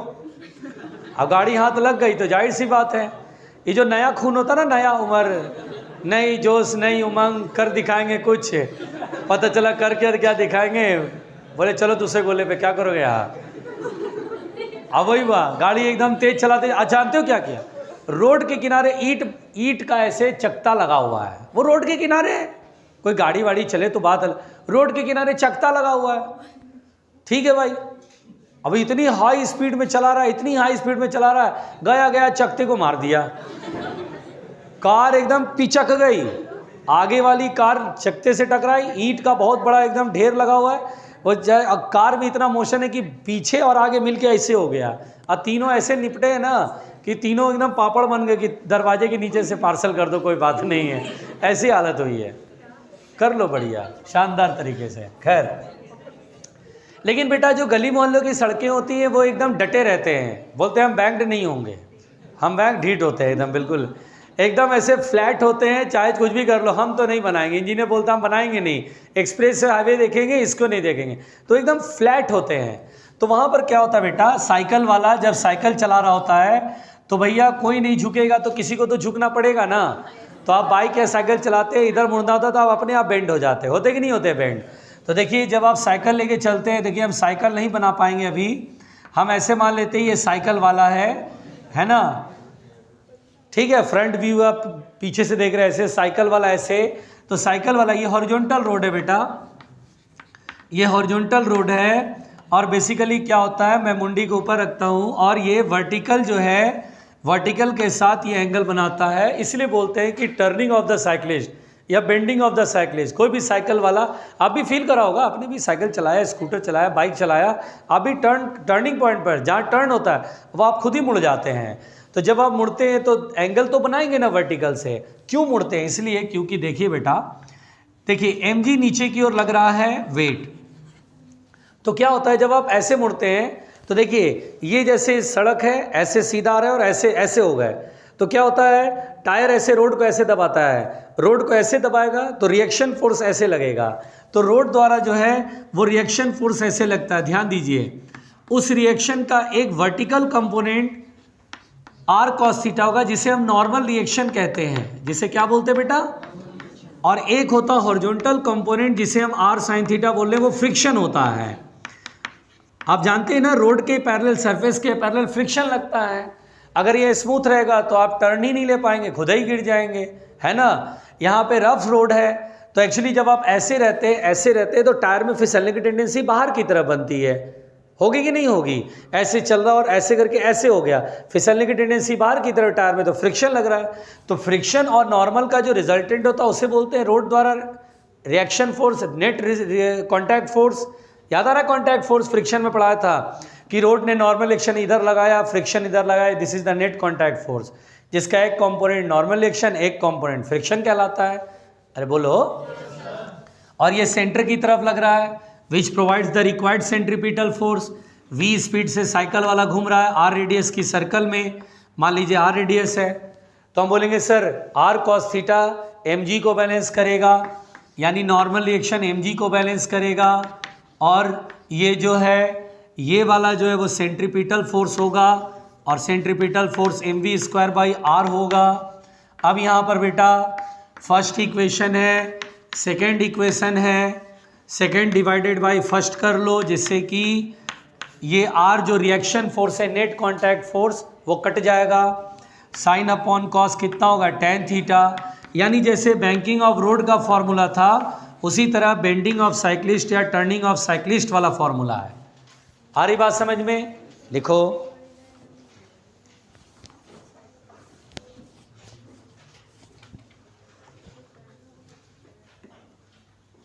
अब गाड़ी हाथ लग गई तो जाहिर सी बात है, ये जो नया खून होता ना, नया उम्र, नई जोश, नई उमंग, कर दिखाएंगे कुछ, पता चला कर क्या दिखाएंगे, बोले चलो दूसरे गोले पे, क्या करोगे यहाँ। अब वही हुआ, गाड़ी एकदम तेज चलाते। जानते हो क्या किया, रोड के किनारे ईंट का ऐसे चकता लगा हुआ है, वो रोड के किनारे है, कोई गाड़ी वाड़ी चले तो बात अलग, रोड के किनारे चकता लगा हुआ है, ठीक है भाई। अब इतनी हाई स्पीड में चला रहा है, इतनी हाई स्पीड में चला रहा है, गया चकते को मार दिया, कार एकदम पिचक गई, आगे वाली कार चकते से टकराई, ईंट का बहुत बड़ा एकदम ढेर लगा हुआ है, वो कार में इतना मोशन है कि पीछे और आगे मिलके ऐसे हो गया। और तीनों ऐसे निपटे हैं ना कि तीनों एकदम पापड़ बन गए कि दरवाजे के नीचे से पार्सल कर दो, कोई बात नहीं है, ऐसी हालत हुई है। कर लो बढ़िया शानदार तरीके से। खैर, लेकिन बेटा जो गली मोहल्लों की सड़कें होती हैं वो एकदम डटे रहते हैं, बोलते हैं हम बैंक्ड नहीं होंगे, हम बैंक ढीठ होते हैं एकदम, बिल्कुल एकदम ऐसे फ्लैट होते हैं, चाहे कुछ भी कर लो हम तो नहीं बनाएंगे। इंजीनियर बोलता हम बनाएंगे नहीं, एक्सप्रेस हाईवे देखेंगे, इसको नहीं देखेंगे, तो एकदम फ्लैट होते हैं। तो वहाँ पर क्या होता है बेटा, साइकिल वाला जब साइकिल चला रहा होता है तो भैया कोई नहीं झुकेगा, तो किसी को तो झुकना पड़ेगा ना। तो आप बाइक या साइकिल चलाते, इधर मुड़ना होता तो आप अपने आप बेंड हो जाते, होते कि नहीं होते बेंड। तो देखिए जब आप साइकिल लेके चलते हैं, देखिए हम साइकिल नहीं बना पाएंगे अभी, हम ऐसे मान लेते हैं ये साइकिल वाला है ना, ठीक है, फ्रंट व्यू आप पीछे से देख रहे हैं ऐसे, साइकिल वाला ऐसे, तो साइकिल वाला ये हॉरिजॉन्टल रोड है बेटा, ये हॉरिजॉन्टल रोड है। और बेसिकली क्या होता है, मैं मुंडी के ऊपर रखता हूँ और ये वर्टिकल जो है, वर्टिकल के साथ ये एंगल बनाता है, इसलिए बोलते हैं कि टर्निंग ऑफ द साइक्लिस्ट या बेंडिंग ऑफ द साइक्लिस्ट। कोई भी साइकिल वाला, आप भी फील करा होगा, आपने भी साइकिल चलाया, स्कूटर चलाया, बाइक चलाया, आप भी टर्निंग पॉइंट पर जहाँ टर्न होता है वो आप खुद ही मुड़ जाते हैं। तो जब आप मुड़ते हैं तो एंगल तो बनाएंगे ना वर्टिकल से। क्यों मुड़ते हैं, इसलिए क्योंकि देखिए बेटा, देखिए mg नीचे की ओर लग रहा है वेट, तो क्या होता है जब आप ऐसे मुड़ते हैं तो देखिए ये जैसे सड़क है, ऐसे सीधा आ रहा है और ऐसे ऐसे हो गए, तो क्या होता है, टायर ऐसे रोड को ऐसे दबाता है, रोड को ऐसे दबाएगा तो रिएक्शन फोर्स ऐसे लगेगा, तो रोड द्वारा जो है वो रिएक्शन फोर्स ऐसे लगता है। ध्यान दीजिए, उस रिएक्शन का एक vertical component R cos theta होगा, जिसे हम नॉर्मल रिएक्शन कहते हैं, जिसे क्या बोलते हैं बेटा, और एक होता हॉरिजॉन्टल कंपोनेंट जिसे हम आर साइन थीटा बोल रहे हैं, वो फ्रिक्शन होता है। आप जानते हैं ना, रोड के पैरेलल, सरफेस के पैरेलल फ्रिक्शन लगता है। अगर ये स्मूथ रहेगा तो आप टर्न ही नहीं ले पाएंगे, खुद ही गिर जाएंगे, है ना। यहाँ पे रफ रोड है तो एक्चुअली जब आप ऐसे रहते तो टायर में फिसलने की टेंडेंसी बाहर की तरफ बनती है, होगी कि नहीं होगी। ऐसे चल रहा और ऐसे करके ऐसे हो गया, फिसलने की टेंडेंसी बाहर की तरफ टायर में, तो फ्रिक्शन लग रहा है। तो फ्रिक्शन और नॉर्मल का जो रिजल्टेंट होता है उसे बोलते हैं रोड द्वारा reaction force, net contact force. याद आ रहा है कॉन्टैक्ट फोर्स, फ्रिक्शन में पढ़ाया था कि रोड ने नॉर्मल एक्शन इधर लगाया, फ्रिक्शन इधर लगाया, this is the net contact force, जिसका एक कंपोनेंट नॉर्मल एक्शन, एक कंपोनेंट फ्रिक्शन कहलाता है। अरे बोलो। और ये सेंटर की तरफ लग रहा है, which provides the required centripetal force. v speed से साइकिल वाला घूम रहा है r रेडियस की सर्कल में, मान लीजिए r रेडियस है, तो हम बोलेंगे sir r cos theta mg को बैलेंस करेगा, यानी नॉर्मल रिएक्शन mg को बैलेंस करेगा, और ये जो है ये वाला जो है वो सेंट्रीपिटल फोर्स होगा, और centripetal force mv square by r होगा। अब यहाँ पर बेटा फर्स्ट इक्वेशन है, सेकेंड इक्वेशन है, सेकेंड डिवाइडेड बाई फर्स्ट कर लो, जिससे कि ये r जो रिएक्शन फोर्स है, नेट कॉन्टैक्ट फोर्स, वो कट जाएगा। साइन अपॉन कॉस कितना होगा, tan थीटा। यानी जैसे बैंकिंग ऑफ रोड का फॉर्मूला था उसी तरह बेंडिंग ऑफ साइक्लिस्ट या टर्निंग ऑफ साइक्लिस्ट वाला फॉर्मूला है। आ रही बात समझ में, लिखो।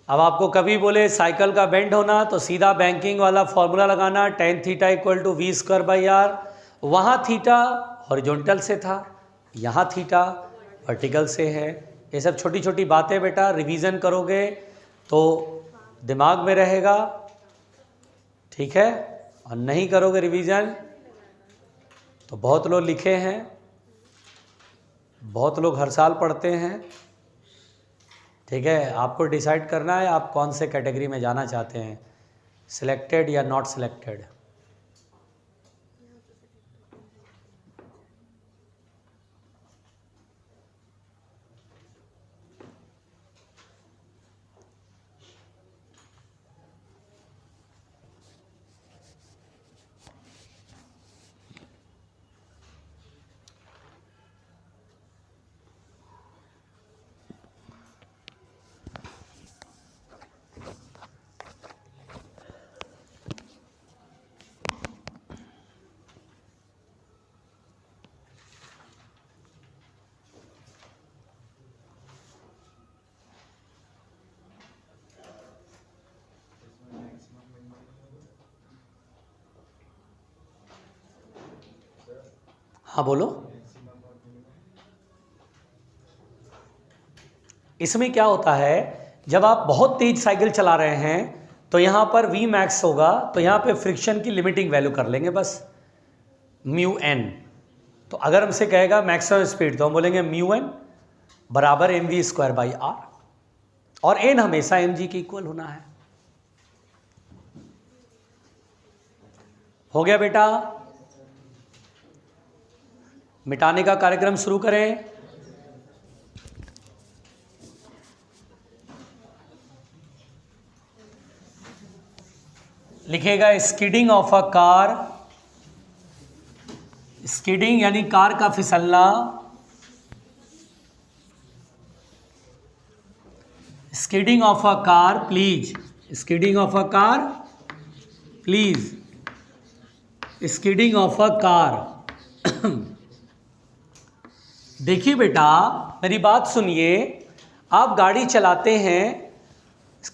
अब आपको कभी बोले साइकिल का बेंड होना तो सीधा बैंकिंग वाला फॉर्मूला लगाना, tan theta equal to V square by R. वहाँ थीटा हॉरिजॉन्टल से था, यहाँ थीटा वर्टिकल से है। ये सब छोटी छोटी बातें बेटा रिवीजन करोगे तो दिमाग में रहेगा, ठीक है। और नहीं करोगे रिवीजन तो बहुत लोग लिखे हैं, बहुत लोग हर साल पढ़ते हैं, ठीक है। आपको डिसाइड करना है आप कौन से कैटेगरी में जाना चाहते हैं, सिलेक्टेड या नॉट सिलेक्टेड। हाँ बोलो। इसमें क्या होता है, जब आप बहुत तेज साइकिल चला रहे हैं तो यहाँ पर V मैक्स होगा, तो यहाँ पे फ्रिक्शन की लिमिटिंग वैल्यू कर लेंगे बस, म्यू एन। तो अगर हमसे कहेगा मैक्सिमम स्पीड तो हम बोलेंगे म्यू एन बराबर M V square by R, और एन हमेशा एम जी के इक्वल होना है। हो गया बेटा, मिटाने का कार्यक्रम शुरू करें। लिखेगा skidding of a car, skidding यानी कार का फिसलना, skidding of a car please, skidding of a car please, skidding of a car. देखिए बेटा मेरी बात सुनिए, आप गाड़ी चलाते हैं,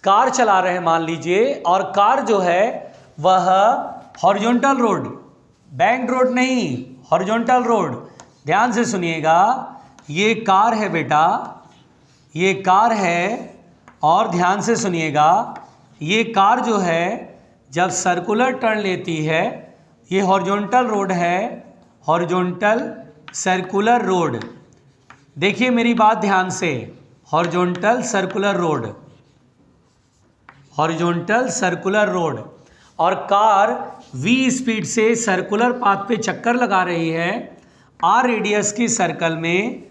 कार चला रहे हैं मान लीजिए, और कार जो है वह हॉरिजॉन्टल रोड, बैंक रोड नहीं, हॉरिजॉन्टल रोड, ध्यान से सुनिएगा, ये कार है बेटा, ये कार है, और ध्यान से सुनिएगा, ये कार जो है जब सर्कुलर टर्न लेती है, ये हॉरिजॉन्टल रोड है, हॉरिजॉन्टल सर्कुलर रोड। देखिए मेरी बात ध्यान से, horizontal circular road, horizontal circular road, और कार v स्पीड से सर्कुलर पाथ पे चक्कर लगा रही है r रेडियस की सर्कल में।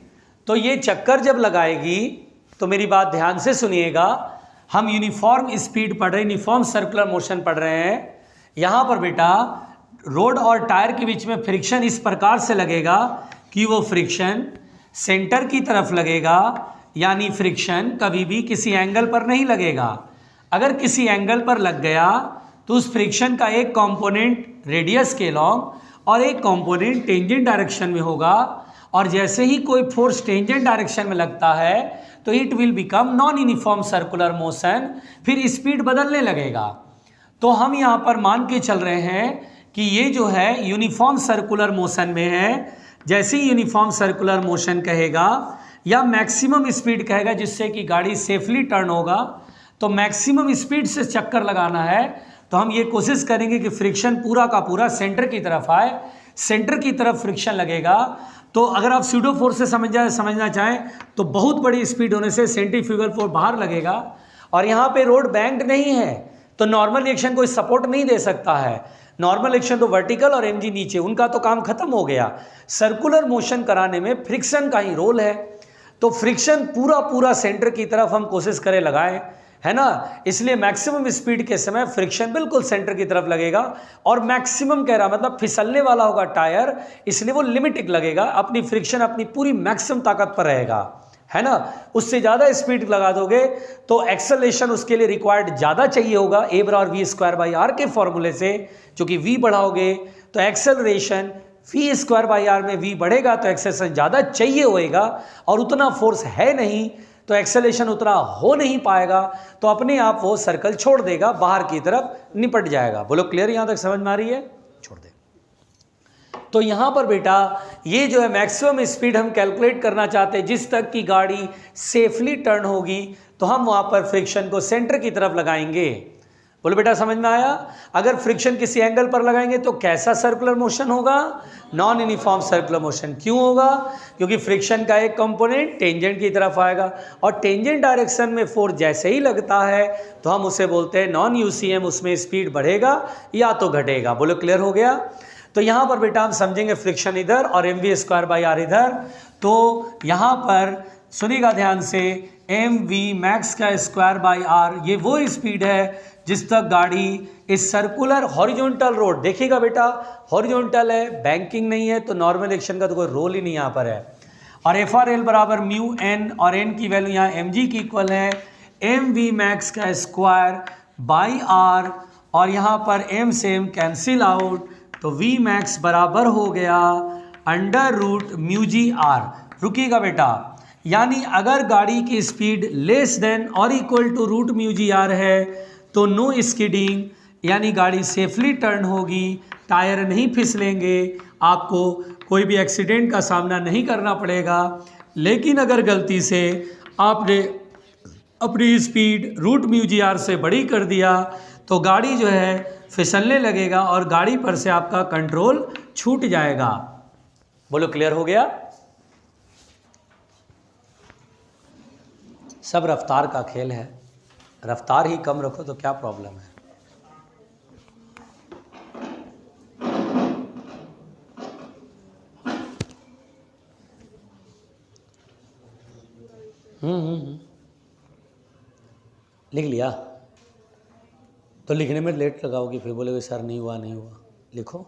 तो ये चक्कर जब लगाएगी तो मेरी बात ध्यान से सुनिएगा, हम यूनिफॉर्म स्पीड पढ़ रहे हैं, यूनिफॉर्म सर्कुलर मोशन पढ़ रहे हैं। यहाँ पर बेटा रोड और टायर के बीच में फ्रिक्शन इस प्रकार से लगेगा कि वो फ्रिक्शन सेंटर की तरफ लगेगा, यानी फ्रिक्शन कभी भी किसी एंगल पर नहीं लगेगा। अगर किसी एंगल पर लग गया तो उस फ्रिक्शन का एक कंपोनेंट रेडियस के लॉन्ग और एक कंपोनेंट टेंजेंट डायरेक्शन में होगा, और जैसे ही कोई फोर्स टेंजेंट डायरेक्शन में लगता है तो it will become non uniform circular motion, फिर स्पीड बदलने लगेगा। तो हम यहाँ पर मान के चल रहे हैं कि ये जो है यूनिफॉर्म सर्कुलर मोशन में है। जैसे ही यूनिफॉर्म सर्कुलर मोशन कहेगा या मैक्सिमम स्पीड कहेगा जिससे कि गाड़ी सेफली टर्न होगा, तो मैक्सिमम स्पीड से चक्कर लगाना है, तो हम ये कोशिश करेंगे कि फ्रिक्शन पूरा का पूरा सेंटर की तरफ आए, सेंटर की तरफ फ्रिक्शन लगेगा। तो अगर आप स्यूडो फोर्स से समझना चाहें तो बहुत बड़ी स्पीड होने से सेंट्रीफ्यूगल फोर्स बाहर लगेगा, और यहाँ पे रोड बैंक्ड नहीं है तो नॉर्मल रिएक्शन कोई सपोर्ट नहीं दे सकता है। नॉर्मल एक्शन तो वर्टिकल और एमजी नीचे, उनका तो काम खत्म हो गया। सर्कुलर मोशन कराने में फ्रिक्शन का ही रोल है, तो फ्रिक्शन पूरा सेंटर की तरफ हम कोशिश करें लगाएं, है ना। इसलिए मैक्सिमम स्पीड के समय फ्रिक्शन बिल्कुल सेंटर की तरफ लगेगा, और मैक्सिमम कह रहा मतलब फिसलने वाला होगा टायर, इसलिए वो लिमिटेड लगेगा, अपनी फ्रिक्शन अपनी पूरी मैक्सिमम ताकत पर रहेगा, है ना। उससे ज़्यादा स्पीड लगा दोगे तो एक्सेलरेशन उसके लिए रिक्वायर्ड ज़्यादा चाहिए होगा, ए बराबर वी स्क्वायर बाई आर के फॉर्मूले से, चूँकि वी बढ़ाओगे तो acceleration V square by R में वी बढ़ेगा तो एक्सेलरेशन ज़्यादा चाहिए होएगा, और उतना फोर्स है नहीं, तो एक्सेलेरेशन उतना हो नहीं पाएगा, तो अपने आप वो सर्कल छोड़ देगा, बाहर की तरफ निपट जाएगा। बोलो क्लियर, यहाँ तक समझ में आ रही है? छोड़ दे। तो यहाँ पर बेटा ये जो है मैक्सिमम स्पीड हम कैलकुलेट करना चाहते हैं, जिस तक की गाड़ी सेफली टर्न होगी, तो हम वहाँ पर फ्रिक्शन को सेंटर की तरफ लगाएंगे। बोलो बेटा समझ में आया? अगर फ्रिक्शन किसी एंगल पर लगाएंगे तो कैसा सर्कुलर मोशन होगा? Non uniform circular motion. क्यों होगा? क्योंकि फ्रिक्शन का एक कंपोनेंट टेंजेंट की तरफ आएगा, और टेंजेंट डायरेक्शन में फोर्स जैसे ही लगता है तो हम उसे बोलते हैं नॉन यूसीएम, उसमें स्पीड बढ़ेगा या तो घटेगा। बोलो क्लियर हो गया? तो यहाँ पर बेटा हम समझेंगे फ्रिक्शन इधर और mv²/r इधर। तो यहाँ पर सुनिएगा ध्यान से, mv मैक्स का स्क्वायर/r ये वो स्पीड है जिस तक गाड़ी इस सर्कुलर हॉरिजॉन्टल रोड, देखिएगा बेटा हॉरिजॉन्टल है, बैंकिंग नहीं है, तो नॉर्मल एक्शन का तो कोई रोल ही नहीं यहाँ पर है। और FRL बराबर म्यू n, और n की वैल्यू यहाँ mg की इक्वल है mv मैक्स का स्क्वायर/r, और यहाँ पर m से m कैंसिल आउट, तो v मैक्स बराबर हो गया √μg/r। रुकिएगा बेटा, यानी अगर गाड़ी की स्पीड लेस देन और इक्वल टू √μg/r है तो नो स्किडिंग, यानी गाड़ी सेफली टर्न होगी, टायर नहीं फिसलेंगे, आपको कोई भी एक्सीडेंट का सामना नहीं करना पड़ेगा। लेकिन अगर गलती से आपने अपनी स्पीड √μg/r से बड़ी कर दिया तो गाड़ी जो है फिसलने लगेगा और गाड़ी पर से आपका कंट्रोल छूट जाएगा। बोलो क्लियर हो गया? सब रफ्तार का खेल है, रफ्तार ही कम रखो तो क्या प्रॉब्लम है। लिख लिया? तो लिखने में लेट लगाओगी, फिर बोलोगे सर नहीं हुआ नहीं हुआ। लिखो।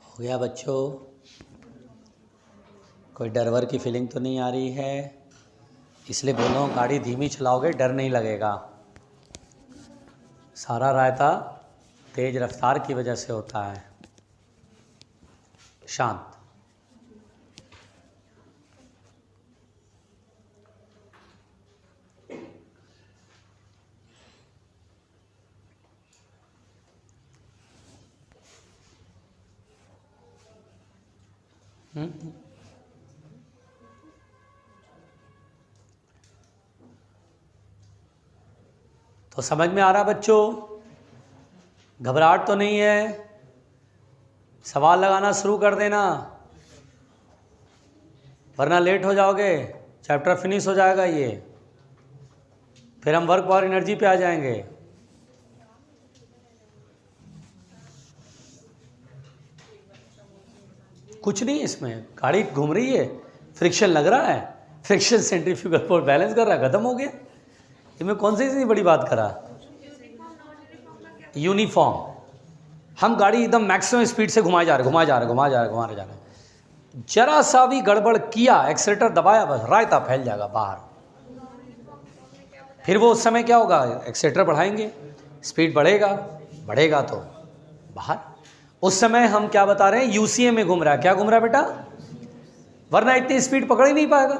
हो गया बच्चों? कोई डर वर की फीलिंग तो नहीं आ रही है? इसलिए बोलो गाड़ी धीमी चलाओगे डर नहीं लगेगा। सारा रायता तेज रफ्तार की वजह से होता है। शांत। तो समझ में आ रहा बच्चों? घबराहट तो नहीं है? सवाल लगाना शुरू कर देना, वरना लेट हो जाओगे, चैप्टर फिनिश हो जाएगा ये, फिर हम वर्क पावर एनर्जी पे आ जाएंगे। कुछ नहीं इसमें, गाड़ी घूम रही है, फ्रिक्शन लग रहा है, फ्रिक्शन सेंट्रीफ्यूगल फोर्स बैलेंस कर रहा है, खत्म हो गया। इसमें कौन सी इतनी बड़ी बात करा? यूनिफॉर्म। हम गाड़ी एकदम मैक्सिमम स्पीड से घुमाए जा रहे, जरा सा भी गड़बड़ किया, एक्सीलेटर दबाया, बस रायता फैल जाएगा बाहर। फिर वो उस समय क्या होगा? एक्सीलेटर बढ़ाएंगे, स्पीड बढ़ेगा तो बाहर। उस समय हम क्या बता रहे हैं? यूसीएम में घूम रहा है। क्या घूम रहा है बेटा? वरना इतनी स्पीड पकड़ ही नहीं पाएगा।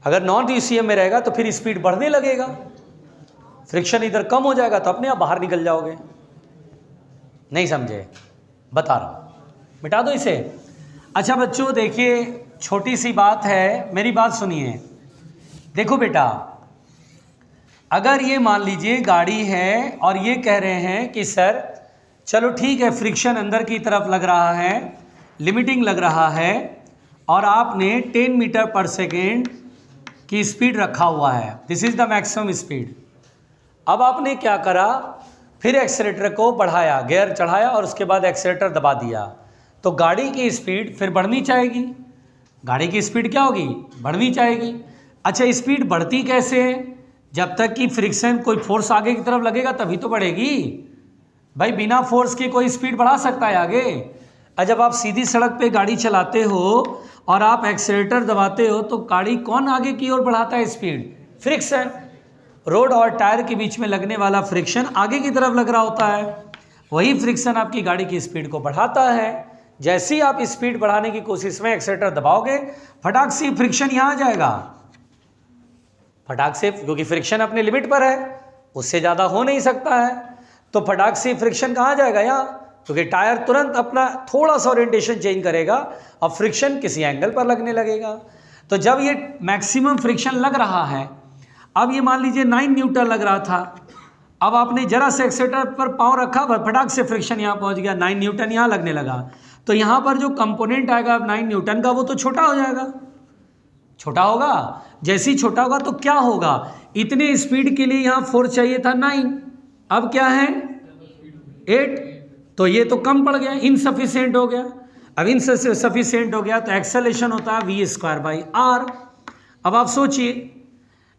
अगर नॉन यूसीएम में रहेगा तो फिर स्पीड बढ़ने लगेगा, फ्रिक्शन इधर कम हो जाएगा तो अपने आप बाहर निकल जाओगे। नहीं समझे? बता रहा हूं, मिटा दो इसे। अच्छा बच्चों देखिए, छोटी सी बात है, मेरी बात सुनिए। देखो बेटा, अगर ये मान लीजिए गाड़ी है और ये कह रहे हैं कि सर चलो ठीक है, फ्रिक्शन अंदर की तरफ लग रहा है, लिमिटिंग लग रहा है, और आपने 10 मीटर पर सेकेंड की स्पीड रखा हुआ है, this is the maximum speed. अब आपने क्या करा? फिर एक्सेलेरेटर को बढ़ाया, गियर चढ़ाया और उसके बाद एक्सेलेरेटर दबा दिया, तो गाड़ी की स्पीड फिर बढ़नी चाहेगी। गाड़ी की स्पीड क्या होगी? बढ़नी चाहेगी। अच्छा, स्पीड बढ़ती कैसे है? जब तक कि फ्रिक्शन, कोई फोर्स आगे की तरफ लगेगा तभी तो बढ़ेगी भाई। बिना फोर्स के कोई स्पीड बढ़ा सकता है आगे? और जब आप सीधी सड़क पे गाड़ी चलाते हो और आप एक्सेलेरेटर दबाते हो तो गाड़ी कौन आगे की ओर बढ़ाता है स्पीड? फ्रिक्शन। रोड और टायर के बीच में लगने वाला फ्रिक्शन आगे की तरफ लग रहा होता है, वही फ्रिक्शन आपकी गाड़ी की स्पीड को बढ़ाता है। जैसे ही आप स्पीड बढ़ाने की कोशिश में एक्सेलेरेटर दबाओगे, फटाक से फ्रिक्शन यहाँ आ जाएगा, फटाक से, क्योंकि फ्रिक्शन अपने लिमिट पर है, उससे ज़्यादा हो नहीं सकता है, तो फटाक से फ्रिक्शन कहाँ जाएगा? यहाँ, क्योंकि टायर तुरंत अपना थोड़ा सा ओरिएंटेशन चेंज करेगा और फ्रिक्शन किसी एंगल पर लगने लगेगा। तो जब ये मैक्सिमम फ्रिक्शन लग रहा है, अब ये मान लीजिए 9 न्यूटन लग रहा था, अब आपने जरा से एक्सेलेरेटर पर पाँव रखा, फटाक से फ्रिक्शन यहाँ पहुँच गया, 9 न्यूटन यहाँ लगने लगा, तो यहाँ पर जो कंपोनेंट आएगा 9 न्यूटन का वो तो छोटा हो जाएगा, छोटा होगा। जैसे ही छोटा होगा तो क्या होगा? इतने स्पीड के लिए यहाँ फोर्स चाहिए था 9, अब क्या है 8, तो ये तो कम पड़ गया, इनसफिशिएंट हो गया। अब इनसफिशिएंट हो गया तो एक्सेलरेशन होता है v²/r। अब आप सोचिए,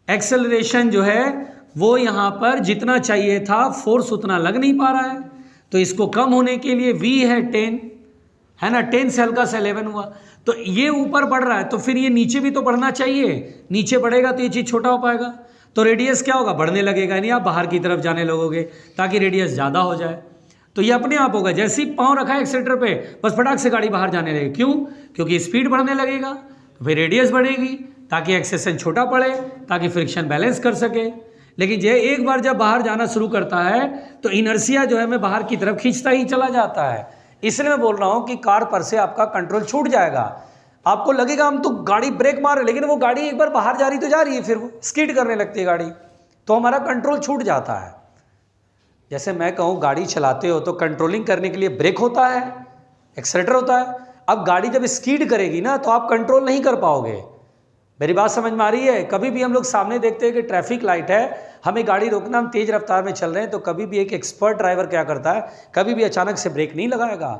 एक्सेलरेशन जो है वो यहाँ पर जितना चाहिए था फोर्स उतना लग नहीं पा रहा है, तो इसको कम होने के लिए v है 10, है ना, 10 से हल्का सा 11 हुआ, तो ये ऊपर बढ़ रहा है, तो फिर ये नीचे भी तो बढ़ना चाहिए, नीचे बढ़ेगा तो ये चीज़ छोटा हो पाएगा, तो रेडियस क्या होगा? बढ़ने लगेगा, यानी आप बाहर की तरफ जाने लगोगे ताकि रेडियस ज़्यादा हो जाए, तो ये अपने आप होगा। जैसे ही पाँव रखा है एक्सेलेरेटर पे, बस फटाक से गाड़ी बाहर जाने लगेगी। क्यों? क्योंकि स्पीड बढ़ने लगेगा, तो फिर रेडियस बढ़ेगी ताकि एक्सेलेरेशन छोटा पड़े, ताकि फ्रिक्शन बैलेंस कर सके। लेकिन ये एक बार जब बाहर जाना शुरू करता है तो इनर्शिया जो है मैं बाहर की तरफ खींचता ही चला जाता है। इसलिए मैं बोल रहा हूँ कि कार पर से आपका कंट्रोल छूट जाएगा। आपको लगेगा हम तो गाड़ी ब्रेक मार रहे, लेकिन वो गाड़ी एक बार बाहर जा रही तो जा रही है, फिर वो स्किड करने लगती है गाड़ी, तो हमारा कंट्रोल छूट जाता है। जैसे मैं कहूँ गाड़ी चलाते हो तो कंट्रोलिंग करने के लिए ब्रेक होता है, एक्सेलेरेटर होता है। अब गाड़ी जब स्किड करेगी ना तो आप कंट्रोल नहीं कर पाओगे। मेरी बात समझ में आ रही है? कभी भी हम लोग सामने देखते हैं कि ट्रैफिक लाइट है, हमें गाड़ी रोकना, हम तेज़ रफ्तार में चल रहे हैं, तो कभी भी एक एक्सपर्ट ड्राइवर क्या करता है, कभी भी अचानक से ब्रेक नहीं लगाएगा,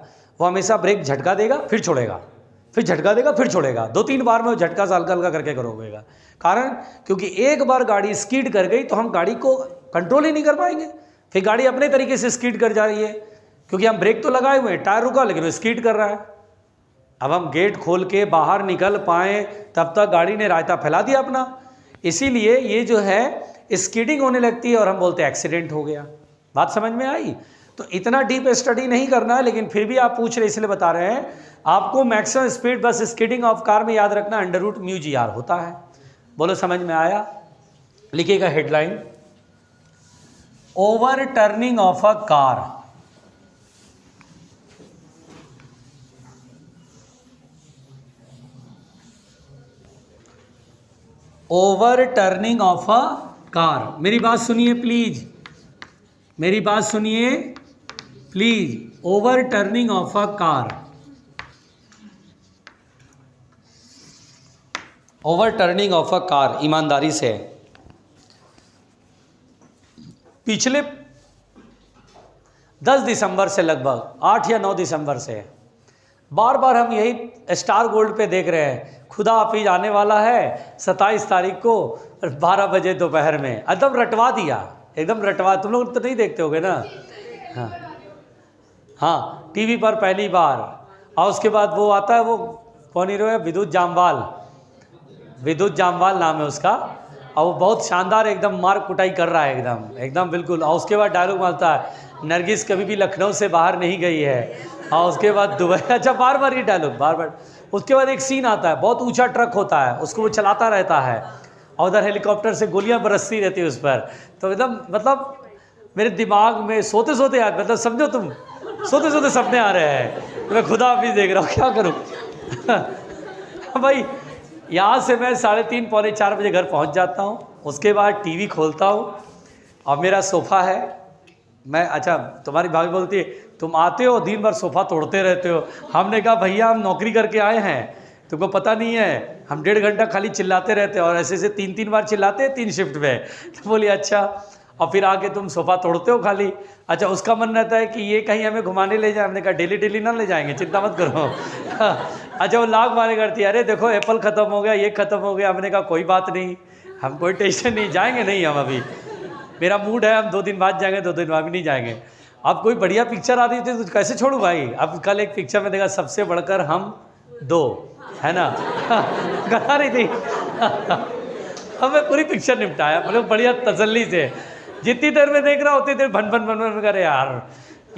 वो हमेशा ब्रेक झटका देगा फिर छोड़ेगा, फिर झटका देगा फिर छोड़ेगा, 2-3 बार में वो झटका सा हल्का हल्का करके करोगेगा। कारण क्योंकि एक बार गाड़ी स्किड कर गई तो हम गाड़ी को कंट्रोल ही नहीं कर पाएंगे, फिर गाड़ी अपने तरीके से स्किड कर जा रही है, क्योंकि हम ब्रेक तो लगाए हुए हैं, टायर रुका लेकिन वो स्किड कर रहा है। अब हम गेट खोल के बाहर निकल पाएँ तब तक गाड़ी ने रायता फैला दिया अपना, इसीलिए ये जो है स्किडिंग होने लगती है और हम बोलते हैं एक्सीडेंट हो गया। बात समझ में आई? तो इतना डीप स्टडी नहीं करना है, लेकिन फिर भी आप पूछ रहे इसलिए बता रहे हैं। आपको मैक्सिमम स्पीड बस स्किडिंग ऑफ कार में याद रखना √μgr होता है। बोलो समझ में आया? लिखिएगा headline, over turning of a car. Over turning of a car. मेरी बात सुनिए प्लीज, मेरी बात सुनिए please. Over turning of a car, over turning of a car, ईमानदारी से पिछले 10 दिसंबर से, लगभग 8 या 9 दिसंबर से बार बार हम यही स्टार गोल्ड पे देख रहे हैं। खुदा हाफिज आने वाला है 27 तारीख को 12 बजे दोपहर में, एकदम रटवा दिया, एकदम रटवा। तुम लोग तो नहीं देखते होगे ना? हाँ हाँ, टीवी पर पहली बार। और उसके बाद वो आता है, वो कौन हीरो है? विद्युत जामवाल, विद्युत जामवाल नाम है उसका, और वो बहुत शानदार एकदम मार कुटाई कर रहा है, एकदम एकदम बिल्कुल। और उसके बाद डायलॉग मारता है, नरगिस कभी भी लखनऊ से बाहर नहीं गई है। और उसके बाद दुबई, अच्छा बार बार ये डायलॉग बार बार। उसके बाद एक सीन आता है, बहुत ऊंचा ट्रक होता है, उसको वो चलाता रहता है और उधर हेलीकॉप्टर से गोलियां बरसती रहती है उस पर। तो एकदम मतलब मेरे दिमाग में सोते सोते याद, मतलब समझो तुम, सोते सोते सपने आ रहे हैं, तो मैं खुदा हाफिज देख रहा हूँ, क्या करूँ भाई। यहाँ से मैं 3:30 पौने 4 बजे घर पहुँच जाता हूँ। उसके बाद टीवी खोलता हूँ और मेरा सोफ़ा है। मैं, अच्छा तुम्हारी भाभी बोलती है तुम आते हो दिन भर सोफ़ा तोड़ते रहते हो। हमने कहा भैया हम नौकरी करके आए हैं, तुमको पता नहीं है, हम 1.5 घंटा खाली चिल्लाते रहते हैं, और ऐसे ऐसे 3-3 बार चिल्लाते हैं 3 शिफ्ट में। तो बोली अच्छा। और फिर आके तुम सोफा तोड़ते हो खाली। अच्छा, उसका मन रहता है कि ये कहीं हमें घुमाने ले जाए। हमने कहा डेली डेली ना ले जाएंगे, चिंता मत करो। अच्छा, वो लाख मारे करती है, अरे देखो एप्पल ख़त्म हो गया, ये ख़त्म हो गया। हमने कहा कोई बात नहीं, हम कोई टेंशन नहीं, जाएंगे नहीं हम अभी, मेरा मूड है, हम 2 दिन बाद जाएंगे, 2 दिन बाद भी नहीं जाएंगे। अब कोई बढ़िया पिक्चर आ रही थी तो कैसे छोड़ूं भाई। अब कल एक पिक्चर में देखा, सबसे बढ़कर हम 2, है ना। कहा रही थी। अब मैं पूरी पिक्चर निपटाया, मतलब बढ़िया तसल्ली से। जितनी देर में देख रहा होती देर भन भन भन भन करे यार,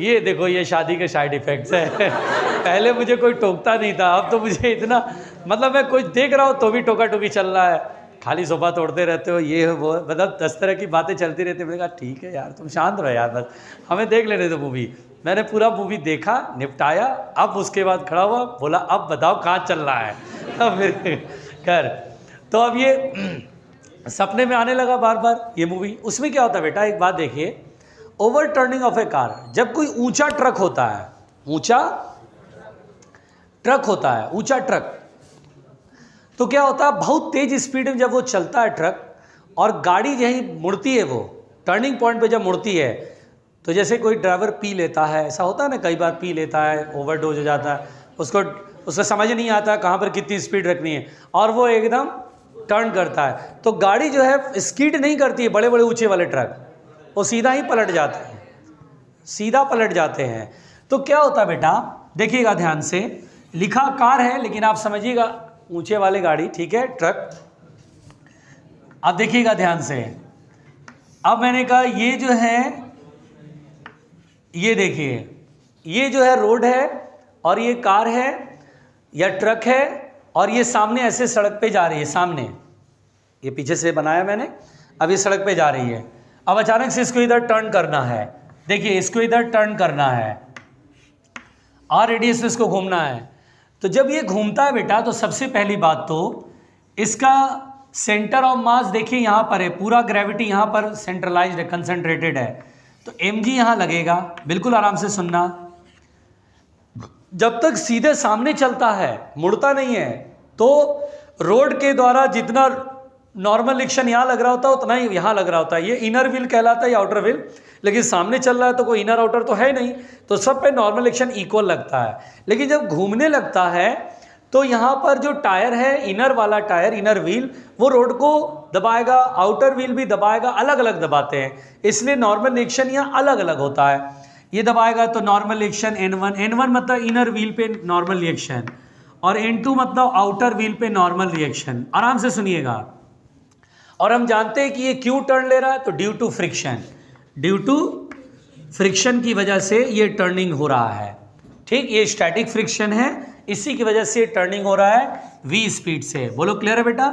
ये देखो ये शादी के साइड इफ़ेक्ट्स है। पहले मुझे कोई टोकता नहीं था, अब तो मुझे इतना, मतलब मैं कुछ देख रहा हूँ तो भी टोका टोकी चल रहा है, खाली सोफा तोड़ते रहते हो, ये वो, मतलब 10 तरह की बातें चलती रहती है। मैंने कहा ठीक है यार, तुम शांत रहो यार, बस हमें देख लेने दो मूवी। मैंने पूरा मूवी देखा, निपटाया। अब उसके बाद खड़ा हुआ, बोला अब बताओ कहाँ चल रहा है। अब फिर खैर, तो अब ये सपने में आने लगा बार बार ये मूवी। उसमें क्या होता है बेटा, एक बात देखिए, over turning of A car, जब कोई ऊंचा ट्रक होता है, ऊंचा ट्रक होता है, ऊंचा ट्रक, तो क्या होता है, बहुत तेज स्पीड में जब वो चलता है ट्रक, और गाड़ी यहीं मुड़ती है, वो टर्निंग पॉइंट पे जब मुड़ती है, तो जैसे कोई ड्राइवर पी लेता है, ऐसा होता है ना, कई बार पी लेता है, ओवरडोज हो जाता है, उसको समझ नहीं आता कहाँ पर कितनी स्पीड रखनी है, और वो एकदम टर्न करता है, तो गाड़ी जो है स्किड नहीं करती है। बड़े बड़े ऊंचे वाले ट्रक वो सीधा ही पलट जाते हैं, सीधा पलट जाते हैं। तो क्या होता है बेटा, देखिएगा ध्यान से, लिखा कार है लेकिन आप समझिएगा ऊंचे वाले गाड़ी, ठीक है, ट्रक। अब देखिएगा ध्यान से, अब मैंने कहा ये जो है, ये देखिए, ये जो है रोड है, और ये कार है या ट्रक है, और ये सामने ऐसे सड़क पे जा रही है, सामने ये पीछे से बनाया मैंने, अब ये सड़क पे जा रही है। अब अचानक से इसको इधर टर्न करना है, देखिए इसको इधर टर्न करना है, आर रेडियस में इसको घूमना है। तो जब ये घूमता है बेटा, तो सबसे पहली बात तो इसका सेंटर ऑफ मास देखिए यहाँ पर है, पूरा ग्रेविटी यहाँ पर सेंट्रलाइज्ड है, कंसंट्रेटेड है, तो mg यहाँ लगेगा। बिल्कुल आराम से सुनना, जब तक सीधे सामने चलता है, मुड़ता नहीं है, तो रोड के द्वारा जितना नॉर्मल एक्शन यहाँ लग रहा होता है उतना ही यहाँ लग रहा होता है। ये इनर व्हील कहलाता है या आउटर व्हील, लेकिन सामने चल रहा है तो कोई इनर आउटर तो है नहीं, तो सब पे नॉर्मल एक्शन इक्वल लगता है। लेकिन जब घूमने लगता है तो यहाँ पर जो टायर है, इनर वाला टायर, इनर व्हील, वो रोड को दबाएगा, आउटर व्हील भी दबाएगा, अलग अलग दबाते हैं, इसलिए नॉर्मल एक्शन यहाँ अलग अलग होता है। ये दबाएगा तो नॉर्मल एक्शन N1 मतलब इनर व्हील पे नॉर्मल रिएक्शन, और N2 मतलब आउटर व्हील पे नॉर्मल रिएक्शन। आराम से सुनिएगा। और हम जानते हैं कि ये क्यों टर्न ले रहा है, तो due to friction, due to friction की वजह से ये टर्निंग हो रहा है। ठीक, ये स्टैटिक फ्रिक्शन है, इसी की वजह से टर्निंग हो रहा है v स्पीड से। बोलो क्लियर है बेटा।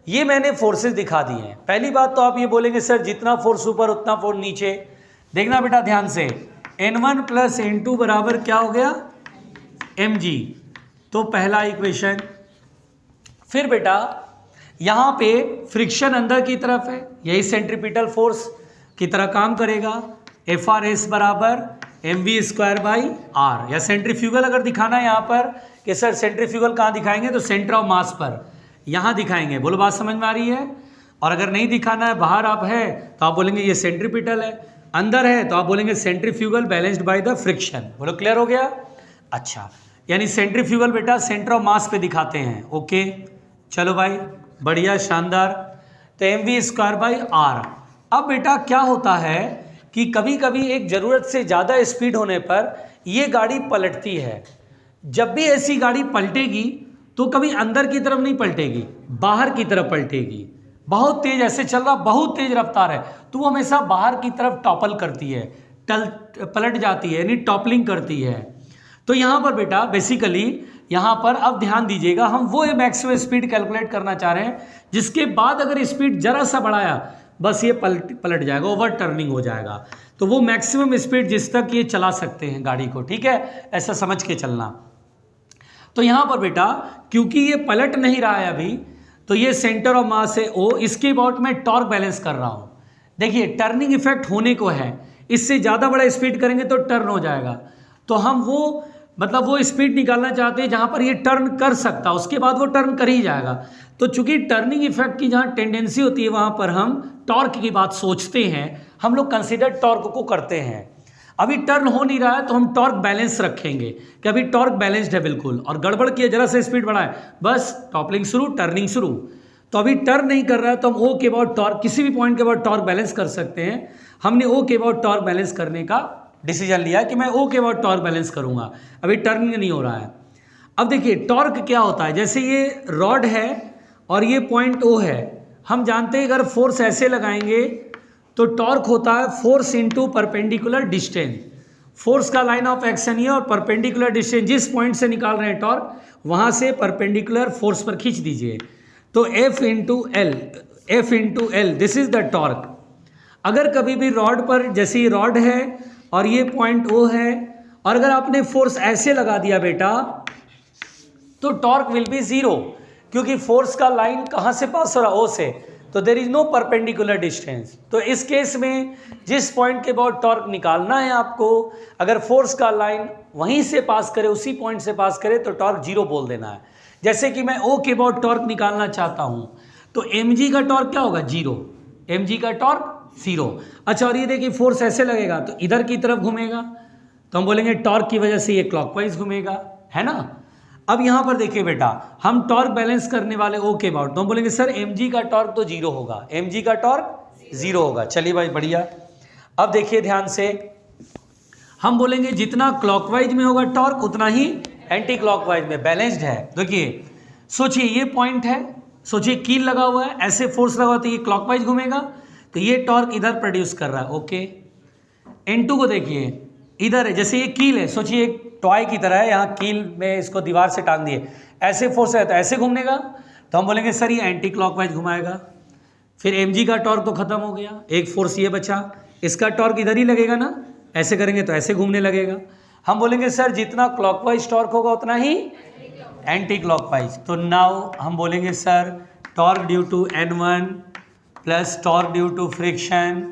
ये मैंने फोर्सेस दिखा दिए हैं। पहली बात तो आप ये बोलेंगे सर जितना फोर्स ऊपर उतना फोर्स नीचे। देखना बेटा ध्यान से, N1 प्लस N2 बराबर क्या हो गया, mg, तो पहला इक्वेशन। फिर बेटा यहाँ पे फ्रिक्शन अंदर की तरफ है, यही सेंट्रीपिटल फोर्स की तरह काम करेगा। FRS बराबर mv स्क्वायर बाई आर, या सेंट्रीफ्यूगल अगर दिखाना है यहाँ पर कि सर सेंट्रीफ्यूगल कहाँ दिखाएंगे, तो सेंटर ऑफ मास पर यहाँ दिखाएंगे। बोलो बात समझ में आ रही है। और अगर नहीं दिखाना है, बाहर आप है तो आप बोलेंगे ये सेंट्रीपिटल है, अंदर है तो आप बोलेंगे centrifugal balanced by the friction. बोलो क्लियर हो गया। अच्छा, यानी सेंट्रीफ्यूगल बेटा सेंटर ऑफ मास पे दिखाते हैं। ओके चलो भाई, बढ़िया, शानदार। तो mv स्क्वायर बाई आर। अब बेटा क्या होता है कि कभी कभी एक ज़रूरत से ज़्यादा स्पीड होने पर ये गाड़ी पलटती है। जब भी ऐसी गाड़ी पलटेगी तो कभी अंदर की तरफ नहीं पलटेगी, बाहर की तरफ पलटेगी। बहुत तेज ऐसे चल रहा, बहुत तेज रफ्तार है, तो वो हमेशा बाहर की तरफ टॉपल करती है, पलट जाती है, यानी टॉपलिंग करती है। तो यहाँ पर बेटा बेसिकली यहाँ पर अब ध्यान दीजिएगा, हम वो मैक्सिमम स्पीड कैलकुलेट करना चाह रहे हैं जिसके बाद अगर स्पीड जरा सा बढ़ाया बस ये पलट जाएगा, ओवर टर्निंग हो जाएगा। तो वो मैक्सिमम स्पीड जिस तक ये चला सकते हैं गाड़ी को, ठीक है, ऐसा समझ के चलना। तो यहाँ पर बेटा क्योंकि ये पलट नहीं रहा है अभी, तो ये सेंटर ऑफ मास है O, इसके अबाउट मैं टॉर्क बैलेंस कर रहा हूँ। देखिए टर्निंग इफेक्ट होने को है, इससे ज़्यादा बड़ा स्पीड करेंगे तो टर्न हो जाएगा, तो हम वो मतलब वो स्पीड निकालना चाहते हैं जहाँ पर ये टर्न कर सकता, उसके बाद वो टर्न कर ही जाएगा। तो चूंकि टर्निंग इफेक्ट की जहाँ टेंडेंसी होती है वहाँ पर हम टॉर्क की बात सोचते हैं, हम लोग कंसिडर टॉर्क को करते हैं। अभी टर्न हो नहीं रहा है तो हम टॉर्क बैलेंस रखेंगे कि अभी टॉर्क बैलेंस्ड है बिल्कुल, और गड़बड़ किया जरा से स्पीड बढ़ाए, बस टॉपलिंग शुरू, टर्निंग शुरू। तो अभी टर्न नहीं कर रहा है तो हम ओ के बाद टॉर्क, किसी भी पॉइंट के बाद टॉर्क बैलेंस कर सकते हैं। हमने ओ के बाद टॉर्क बैलेंस करने का डिसीजन लिया कि मैं ओ के बाद टॉर्क बैलेंस करूंगा, अभी टर्निंग नहीं हो रहा है। अब देखिए टॉर्क क्या होता है, जैसे ये रॉड है और ये पॉइंट ओ है, हम जानते हैं अगर फोर्स ऐसे लगाएंगे तो टॉर्क होता है force into perpendicular distance. Force का लाइन ऑफ एक्शन ये, और परपेंडिकुलर डिस्टेंस जिस पॉइंट से निकाल रहे हैं टॉर्क, वहां से परपेंडिकुलर फोर्स पर खींच दीजिए, तो F into L, this is the torque. अगर कभी भी रॉड पर, जैसे ये रॉड है और ये पॉइंट O है, और अगर आपने फोर्स ऐसे लगा दिया बेटा, तो टॉर्क विल बी जीरो, क्योंकि फोर्स का लाइन कहाँ से पास हो रहा है, O से, तो there is no perpendicular distance. तो इस केस में जिस पॉइंट के बाद टॉर्क निकालना है आपको, अगर फोर्स का लाइन वहीं से पास करे, उसी पॉइंट से पास करे, तो टॉर्क जीरो बोल देना है। जैसे कि मैं O के बाद टॉर्क निकालना चाहता हूं, तो mg का टॉर्क क्या होगा, जीरो, mg का टॉर्क जीरो। अच्छा, और ये देखिए फोर्स ऐसे लगेगा तो इधर की तरफ घूमेगा, तो हम बोलेंगे टॉर्क की वजह से ये क्लॉकवाइज घूमेगा, है ना। अब यहां पर देखिए बेटा, हम टॉर्क बैलेंस करने वाले ओ के अबाउट, तो हम बोलेंगे सर mg का टॉर्क तो जीरो होगा, mg का टॉर्क जीरो होगा। चलिए भाई बढ़िया। अब देखिए ध्यान से, हम बोलेंगे जितना क्लॉकवाइज में होगा टॉर्क, उतना ही एंटी क्लॉकवाइज में, बैलेंस्ड है। देखिए सोचिए ये पॉइंट है, सोचिए कील लगा हुआ है, ऐसे फोर्स लगा हुआ तो ये क्लॉकवाइज घूमेगा, तो ये टॉर्क इधर प्रोड्यूस कर रहा है, ओके। N2 को देखिए, इधर है, जैसे ये कील है, सोचिए एक टॉय की तरह है, यहाँ कील में इसको दीवार से टांग दिए, ऐसे फोर्स है तो ऐसे घूमने का, तो हम बोलेंगे सर ये एंटी क्लॉकवाइज घुमाएगा। फिर mg का टॉर्क तो खत्म हो गया, एक फोर्स ये बचा, इसका टॉर्क इधर ही लगेगा ना, ऐसे करेंगे तो ऐसे घूमने लगेगा। हम बोलेंगे सर जितना क्लॉकवाइज टॉर्क होगा उतना ही एंटी क्लॉकवाइज, तो नाउ हम बोलेंगे sir torque due to N1 plus torque due to friction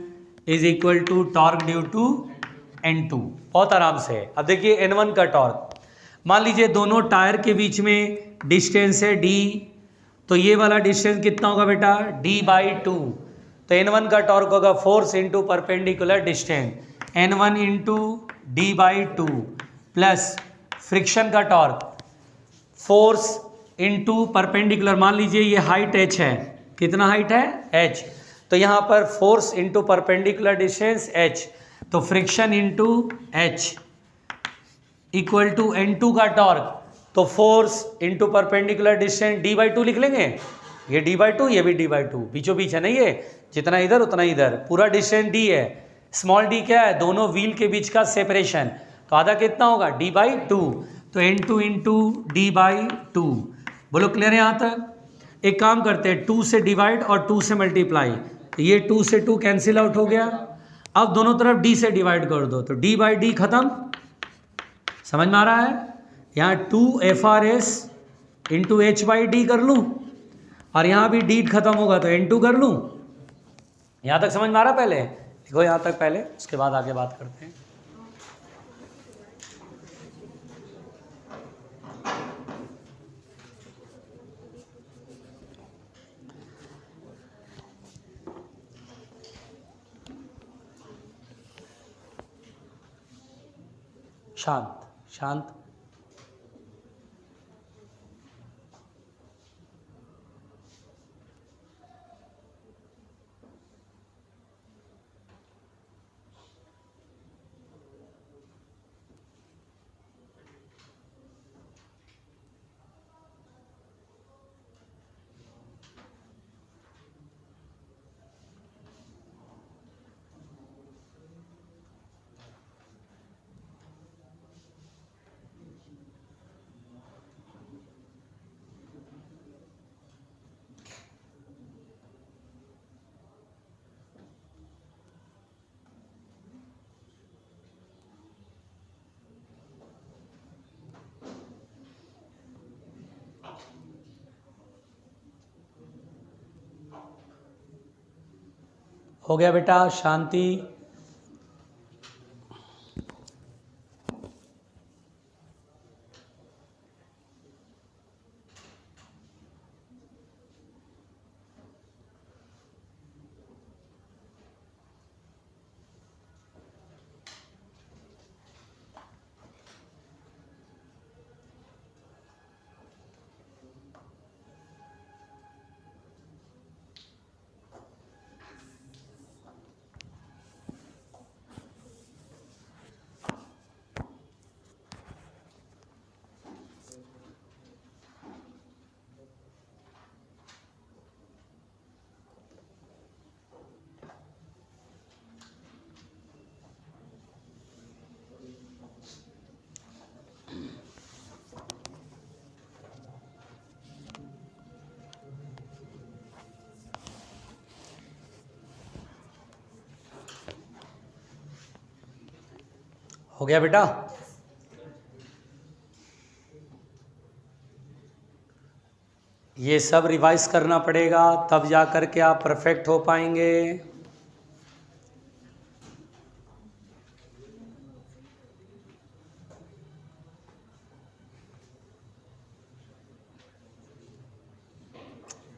is equal to torque due to N2। बहुत आराम से। अब देखिए N1 का टॉर्क, मान लीजिए दोनों टायर के बीच में डिस्टेंस है d, तो ये वाला डिस्टेंस कितना होगा बेटा, d/2, तो N1 का टॉर्क होगा force into perpendicular distance, N1 into d/2 plus friction का टॉर्क फोर्स इंटू परपेंडिकुलर, मान लीजिए ये हाइट h है, कितना हाइट है h, तो यहाँ पर force into perpendicular distance h, तो friction into h equal to N2 का टॉर्क, तो force into perpendicular distance d/2 लिख लेंगे, ये d/2 ये भी d/2, बीचों बीच है ना, ये जितना इधर उतना इधर, पूरा डिस्टेंस d है, स्मॉल d क्या है, दोनों व्हील के बीच का सेपरेशन, तो आधा कितना होगा d/2, तो N2 इंटू d/2। बोलो क्लियर है यहाँ तक। एक काम करते हैं, 2 से डिवाइड और 2 से मल्टीप्लाई, तो ये 2 से 2 कैंसिल आउट हो गया। अब दोनों तरफ d से डिवाइड कर दो, तो d/d खत्म, समझ में आ रहा है। यहाँ 2FRS इंटू h/d कर लूँ, और यहाँ भी d खत्म होगा तो N2 कर लूँ। यहाँ तक समझ में आ रहा है, पहले देखो यहाँ तक पहले, उसके बाद आगे बात करते हैं। शांत शांत। हो गया बेटा, शांति। हो गया बेटा? ये सब रिवाइज करना पड़ेगा, तब जा कर के आप परफेक्ट हो पाएंगे।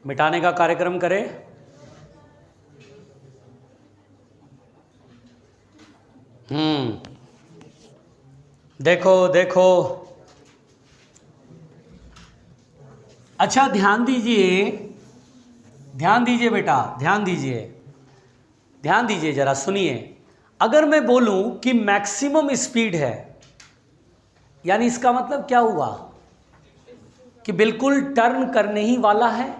मिटाने का कार्यक्रम करें। देखो देखो, अच्छा ध्यान दीजिए, ध्यान दीजिए बेटा, ध्यान दीजिए, ध्यान दीजिए, जरा सुनिए। अगर मैं बोलूं कि मैक्सिमम स्पीड है, यानी इसका मतलब क्या हुआ कि बिल्कुल टर्न करने ही वाला है।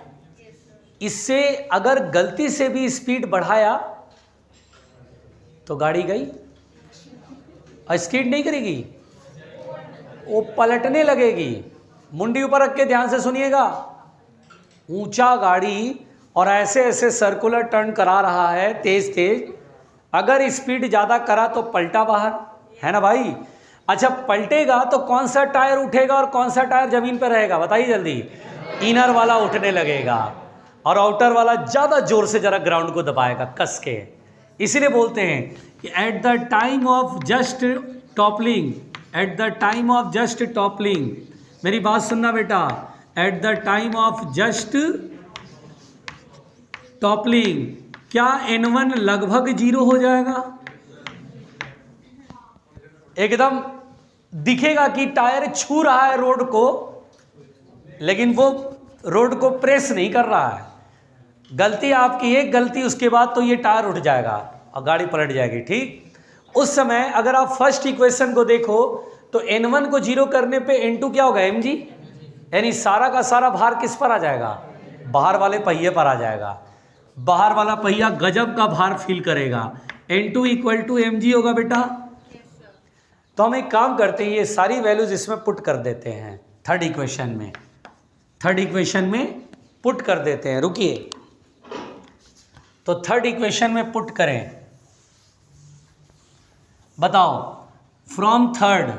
इससे अगर गलती से भी स्पीड बढ़ाया तो गाड़ी गई, और स्किड नहीं करेगी, वो पलटने लगेगी। मुंडी ऊपर रख के ध्यान से सुनिएगा। ऊंचा गाड़ी और ऐसे ऐसे सर्कुलर टर्न करा रहा है तेज तेज, अगर स्पीड ज़्यादा करा तो पलटा बाहर, है ना भाई? अच्छा, पलटेगा तो कौन सा टायर उठेगा और कौन सा टायर जमीन पर रहेगा, बताइए जल्दी। इनर वाला उठने लगेगा और आउटर वाला ज़्यादा जोर से जरा ग्राउंड को दबाएगा कस के। इसीलिए बोलते हैं कि at the time of just toppling, at the time of just toppling, मेरी बात सुनना बेटा, at the time of just toppling, क्या N1 लगभग 0 हो जाएगा? एकदम दिखेगा कि टायर छू रहा है रोड को, लेकिन वो रोड को प्रेस नहीं कर रहा है। गलती आपकी, एक गलती उसके बाद तो ये टायर उठ जाएगा और गाड़ी पलट जाएगी। ठीक उस समय अगर आप फर्स्ट इक्वेशन को देखो तो N1 को 0 करने पे N2 क्या होगा, mg, यानी सारा का सारा भार किस पर आ जाएगा, बाहर वाले पहिए पर आ जाएगा। बाहर वाला पहिया गजब का भार फील करेगा। N2 इक्वल टू mg होगा बेटा। तो हम एक काम करते हैं, ये सारी वैल्यूज इसमें पुट कर देते हैं थर्ड इक्वेशन में, थर्ड इक्वेशन में पुट कर देते हैं। रुकिए, तो थर्ड इक्वेशन में पुट करें, बताओ फ्रॉम थर्ड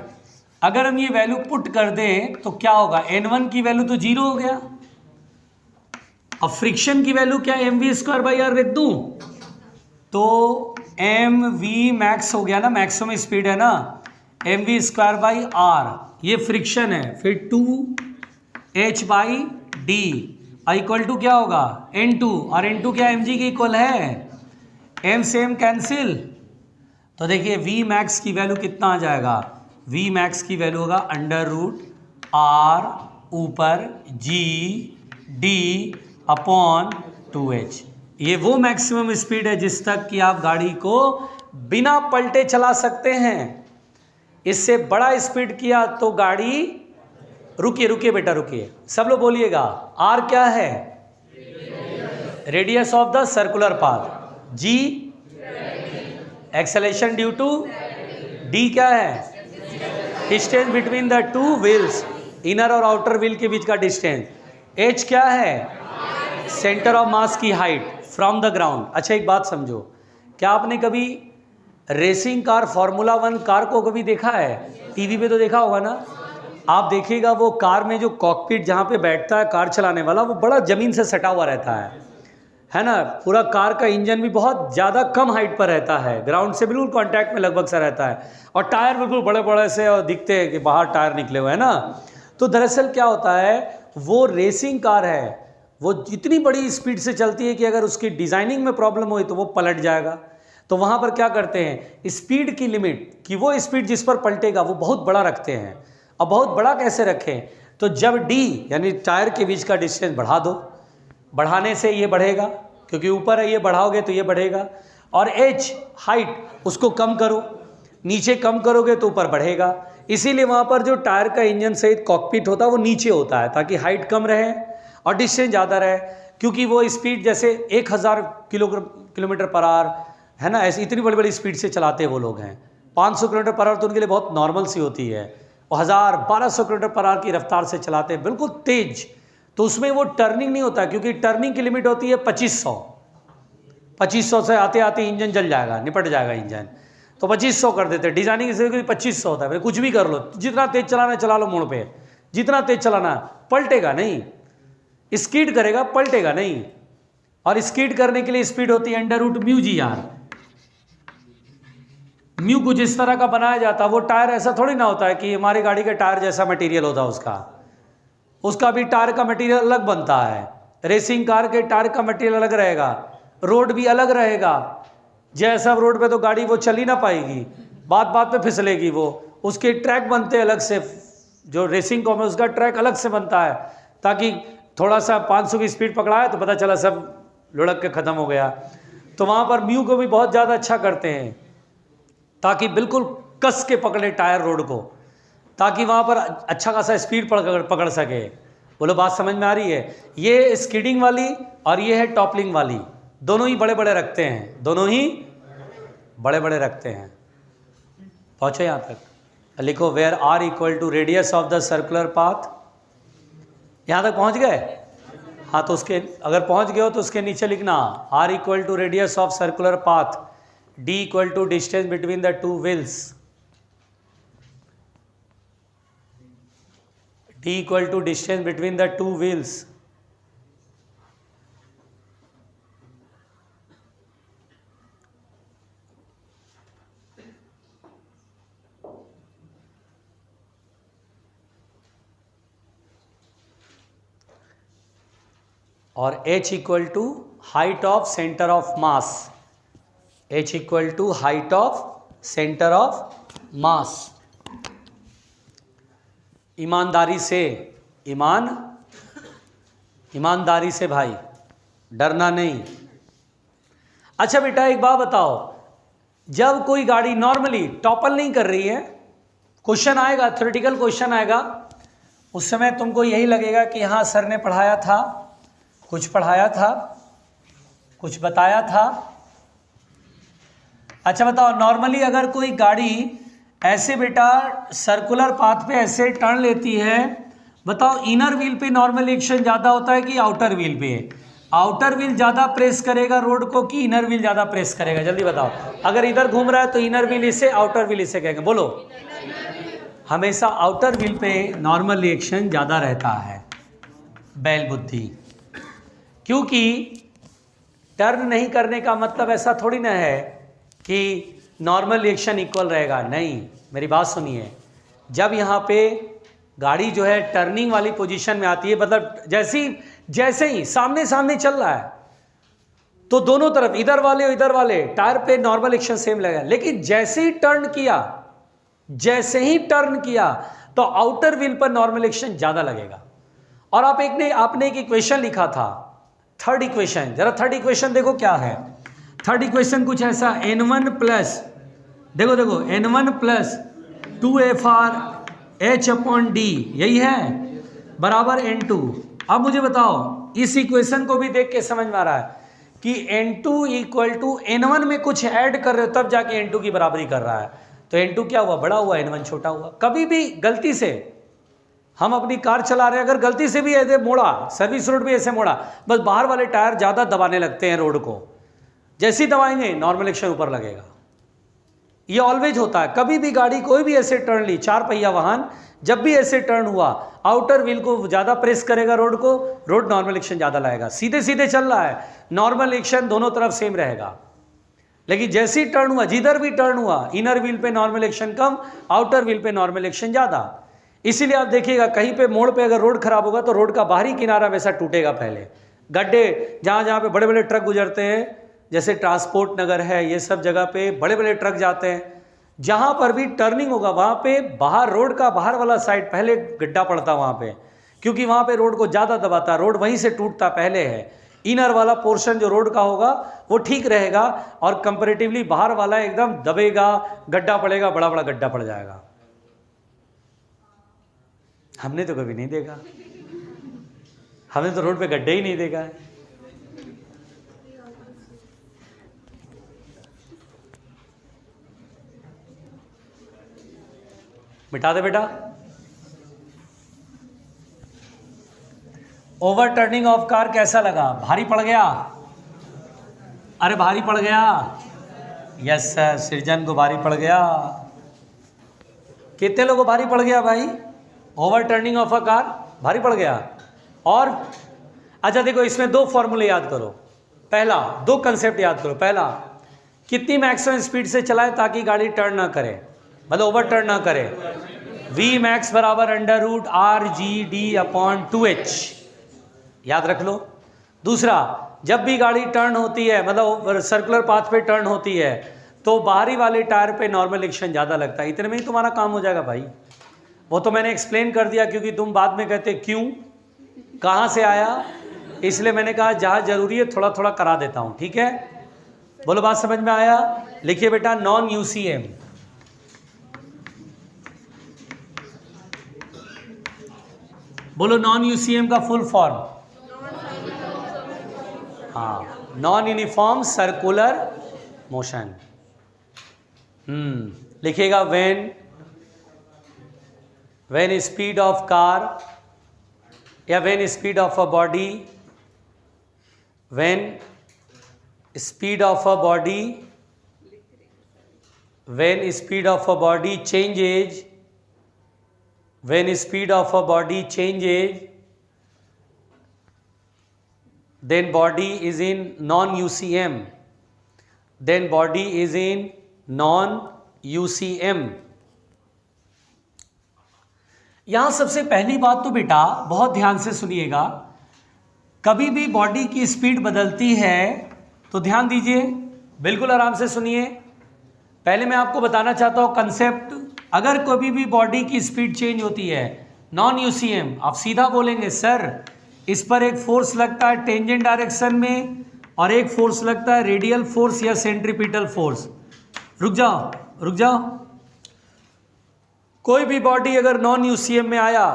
अगर हम ये वैल्यू पुट कर दें तो क्या होगा, N1 की वैल्यू तो 0 हो गया। अब फ्रिक्शन की वैल्यू क्या है, mv²/r लिख दूं तो mv मैक्स हो गया ना, मैक्सिमम स्पीड है ना, mv²/r ये फ्रिक्शन है। फिर 2h/d इक्वल टू क्या होगा, N2, और N2 क्या mg के इक्वल है, m से m कैंसिल। तो देखिए v मैक्स की वैल्यू कितना आ जाएगा, v मैक्स की वैल्यू होगा √r ऊपर g/d अपॉन 2h। ये वो मैक्सिमम स्पीड है जिस तक कि आप गाड़ी को बिना पलटे चला सकते हैं। इससे बड़ा स्पीड किया तो गाड़ी, रुकिए रुकिए बेटा रुकिए, सब लोग बोलिएगा, r क्या है, radius of the circular path, g acceleration due to, d क्या है, distance between the two wheels, inner और आउटर व्हील के बीच का डिस्टेंस, h क्या है, सेंटर ऑफ मास की हाइट फ्रॉम द ग्राउंड। अच्छा एक बात समझो, क्या आपने कभी रेसिंग कार फार्मूला 1 कार को कभी देखा है, टीवी पे तो देखा होगा ना। आप देखिएगा वो कार में जो कॉकपिट जहाँ पे बैठता है कार चलाने वाला, वो बड़ा ज़मीन से सटा हुआ रहता है ना। पूरा कार का इंजन भी बहुत ज़्यादा कम हाइट पर रहता है, ग्राउंड से बिल्कुल कांटेक्ट में लगभग सा रहता है, और टायर बिल्कुल बड़े बड़े से और दिखते हैं कि बाहर टायर निकले हुए हैं ना। तो दरअसल क्या होता है, वो रेसिंग कार है, वो इतनी बड़ी स्पीड से चलती है कि अगर उसकी डिज़ाइनिंग में प्रॉब्लम हुई तो वो पलट जाएगा। तो वहाँ पर क्या करते हैं, स्पीड की लिमिट, कि वो स्पीड जिस पर पलटेगा वो बहुत बड़ा रखते हैं। अब बहुत बड़ा कैसे रखें, तो जब d यानी टायर के बीच का डिस्टेंस बढ़ा दो, बढ़ाने से ये बढ़ेगा, क्योंकि ऊपर है ये, बढ़ाओगे तो ये बढ़ेगा। और h हाइट उसको कम करो, नीचे कम करोगे तो ऊपर बढ़ेगा। इसीलिए वहाँ पर जो टायर का इंजन सहित कॉकपिट होता है वो नीचे होता है, ताकि हाइट कम रहे और डिस्टेंस ज़्यादा रहे। क्योंकि वो स्पीड जैसे 1000 किलोमीटर पर आवर है ना, ऐसी इतनी बड़ी बड़ी स्पीड से चलाते वो लोग हैं। 500 किलोमीटर पर आवर तो उनके लिए बहुत नॉर्मल सी होती है, और 1200 किलोमीटर पर आवर की रफ्तार से चलाते हैं बिल्कुल तेज। तो उसमें वो टर्निंग नहीं होता, क्योंकि टर्निंग की लिमिट होती है 2500 से आते आते इंजन जल जाएगा, निपट जाएगा इंजन। तो 2500 कर देते, डिजाइनिंग से 2500 होता है, फिर कुछ भी कर लो, जितना तेज चलाना है चला लो मोड़ पे, जितना तेज चलाना है, पलटेगा नहीं, स्कीड करेगा पलटेगा नहीं। और स्कीड करने के लिए स्पीड होती है √μ/g। म्यू कुछ इस तरह का बनाया जाता है, वो टायर ऐसा थोड़ी ना होता है कि हमारी गाड़ी के टायर जैसा मटेरियल होता है, उसका भी टायर का मटेरियल अलग बनता है, रेसिंग कार के टायर का मटेरियल अलग रहेगा, रोड भी अलग रहेगा। जैसा रोड पे तो गाड़ी वो चल ही ना पाएगी, बात बात पे फिसलेगी, वो उसके ट्रैक बनते हैं अलग से, जो रेसिंग कॉम है उसका ट्रैक अलग से बनता है, ताकि थोड़ा सा 500 की स्पीड पकड़ा है तो पता चला सब लुढ़क के ख़त्म हो गया। तो वहाँ पर म्यू को भी बहुत ज़्यादा अच्छा करते हैं, ताकि बिल्कुल कस के पकड़े टायर रोड को, ताकि वहाँ पर अच्छा खासा स्पीड पकड़ सके। बोलो बात समझ में आ रही है? ये स्किडिंग वाली और ये है टॉपलिंग वाली, दोनों ही बड़े बड़े रखते हैं, दोनों ही बड़े बड़े रखते हैं। पहुँचो यहाँ तक, लिखो where R = radius of the circular path. यहाँ तक पहुँच गए? हाँ, तो उसके अगर पहुँच गए हो तो उसके नीचे लिखना R = radius of circular path, D = distance between the two wheels, D = distance between the two wheels. और h = height of centre of mass, h = height of centre of mass. ईमानदारी से, ईमानदारी से भाई, डरना नहीं। अच्छा बेटा एक बात बताओ, जब कोई गाड़ी नॉर्मली टॉपल नहीं कर रही है, क्वेश्चन आएगा, थ्योरेटिकल क्वेश्चन आएगा, उस समय तुमको यही लगेगा कि हाँ सर ने पढ़ाया था, कुछ पढ़ाया था, कुछ बताया था। अच्छा बताओ, नॉर्मली अगर कोई गाड़ी ऐसे बेटा सर्कुलर पाथ पे ऐसे टर्न लेती है, बताओ इनर व्हील पे नॉर्मल एक्शन ज़्यादा होता है कि आउटर व्हील पे? आउटर व्हील ज़्यादा प्रेस करेगा रोड को कि इनर व्हील ज़्यादा प्रेस करेगा? जल्दी बताओ। अगर इधर घूम रहा है तो इनर व्हील इसे, आउटर व्हील इसे कहेंगे, बोलो। हमेशा आउटर व्हील पे नॉर्मल रिएक्शन ज़्यादा रहता है, बैल बुद्धि। क्योंकि टर्न नहीं करने का मतलब ऐसा थोड़ी ना है कि नॉर्मल रिएक्शन इक्वल रहेगा, नहीं। मेरी बात सुनिए, जब यहाँ पे गाड़ी जो है टर्निंग वाली पोजीशन में आती है, मतलब जैसे ही सामने सामने चल रहा है तो दोनों तरफ, इधर वाले और इधर वाले टायर पे नॉर्मल एक्शन सेम लगेगा, लेकिन जैसे ही टर्न किया तो आउटर व्हील पर नॉर्मल एक्शन ज्यादा लगेगा। और आपने एक इक्वेशन लिखा था, थर्ड इक्वेशन, जरा थर्ड इक्वेशन देखो क्या है। थर्ड इक्वेशन कुछ ऐसा, n1 प्लस, देखो n1 प्लस 2FR/H/D, यही है, बराबर n2। अब मुझे बताओ, इस इक्वेशन को भी देख के समझ में आ रहा है कि n2 = n1 में कुछ ऐड कर रहे हो तब जाके n2 की बराबरी कर रहा है। तो n2 क्या हुआ? बड़ा हुआ, n1 छोटा हुआ। कभी भी गलती से हम अपनी कार चला रहे हैं, अगर गलती से भी ऐसे मोड़ा, सर्विस रोड भी ऐसे मोड़ा, बस बाहर वाले टायर ज़्यादा दबाने लगते हैं रोड को, जैसे ही दबाएंगे नॉर्मल एक्शन ऊपर लगेगा। ये ऑलवेज होता है, कभी भी गाड़ी कोई भी ऐसे टर्न ली, 4 पहिया वाहन जब भी ऐसे टर्न हुआ, आउटर व्हील को ज़्यादा प्रेस करेगा रोड को, रोड नॉर्मल एक्शन ज़्यादा लाएगा। सीधे सीधे चल रहा है, नॉर्मल एक्शन दोनों तरफ सेम रहेगा, लेकिन जैसे ही टर्न हुआ, जिधर भी टर्न हुआ, इनर व्हील पे नॉर्मल एक्शन कम, आउटर व्हील पे नॉर्मल एक्शन ज़्यादा। इसीलिए आप देखिएगा कहीं पे मोड़ पे अगर रोड खराब होगा तो रोड का बाहरी किनारा वैसा टूटेगा पहले। गड्ढे जहाँ जहाँ पे बड़े बड़े ट्रक गुजरते हैं, जैसे ट्रांसपोर्ट नगर है, ये सब जगह पे बड़े बड़े ट्रक जाते हैं, जहाँ पर भी टर्निंग होगा वहाँ पे बाहर, रोड का बाहर वाला साइड पहले गड्ढा पड़ता वहाँ पे, क्योंकि वहाँ पे रोड को ज़्यादा दबाता, रोड वहीं से टूटता पहले है। इनर वाला पोर्शन जो रोड का होगा वो ठीक रहेगा, और कंपैरेटिवली बाहर वाला एकदम दबेगा, गड्ढा पड़ेगा, बड़ा बड़ा गड्ढा पड़ जाएगा। हमने तो कभी नहीं देखा, हमने तो रोड पे गड्ढे ही नहीं देखा है। मिटा दे बेटा। ओवर टर्निंग ऑफ कार कैसा लगा? भारी पड़ गया? अरे भारी पड़ गया। यस सर, सृजन को भारी पड़ गया। कितने लोगों को भारी पड़ गया भाई? Over turning of a car भारी पड़ गया। और अच्छा देखो, इसमें दो फॉर्मूले याद करो। पहला, दो कंसेप्ट याद करो। पहला, कितनी मैक्सिमम स्पीड से चलाए ताकि गाड़ी टर्न ना करे, मतलब ओवर टर्न ना करे। वी मैक्स बराबर √RGD/2H, याद रख लो। दूसरा, जब भी गाड़ी टर्न होती है, मतलब सर्कुलर पाथ पे टर्न होती है, तो बाहरी वाले टायर पे नॉर्मल एक्शन ज़्यादा लगता है। इतने में ही तुम्हारा काम हो जाएगा भाई। वो तो मैंने एक्सप्लेन कर दिया, क्योंकि तुम बाद में कहते क्यों, कहाँ से आया, इसलिए मैंने कहा जहाँ जरूरी है थोड़ा थोड़ा करा देता हूँ। ठीक है, बोलो बात समझ में आया? लिखिए बेटा, नॉन यूसीएम। बोलो नॉन यूसीएम का फुल फॉर्म। हाँ, नॉन यूनिफॉर्म सर्कुलर मोशन। लिखिएगा, व्हेन स्पीड ऑफ कार या when speed of a body, when speed of a body, when speed of a body changes, when speed of a body changes, then body is in non-UCM, then body is in non-UCM। यहां सबसे पहली बात तो बेटा बहुत ध्यान से सुनिएगा, कभी भी बॉडी की स्पीड बदलती है तो ध्यान दीजिए, बिल्कुल आराम से सुनिए। पहले मैं आपको बताना चाहता हूं कंसेप्ट। अगर कभी भी बॉडी की स्पीड चेंज होती है, नॉन यूसीएम, आप सीधा बोलेंगे सर इस पर एक फोर्स लगता है टेंजेंट डायरेक्शन में और एक फोर्स लगता है रेडियल फोर्स या सेंट्रीपिटल फोर्स। रुक जाओ रुक जाओ, कोई भी बॉडी अगर नॉन यूसीएम में आया,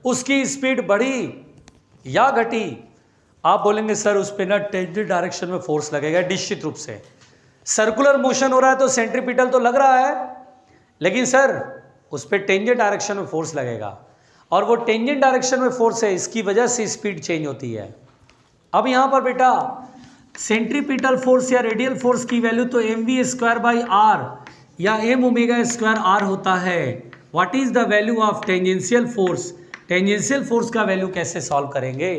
उसकी स्पीड बढ़ी या घटी, आप बोलेंगे सर उस पर ना टेंजेंट डायरेक्शन में फोर्स लगेगा निश्चित रूप से। सर्कुलर मोशन हो रहा है तो सेंट्रीपिटल तो लग रहा है, लेकिन सर उस पर टेंजेंट डायरेक्शन में फोर्स लगेगा, और वो टेंजेंट डायरेक्शन में फोर्स है, इसकी वजह से स्पीड चेंज होती है। अब यहाँ पर बेटा सेंट्रीपिटल फोर्स या रेडियल फोर्स की वैल्यू तो mv²/r या m⍵²r होता है। What is the value of tangential force? Tangential force का वैल्यू कैसे सॉल्व करेंगे?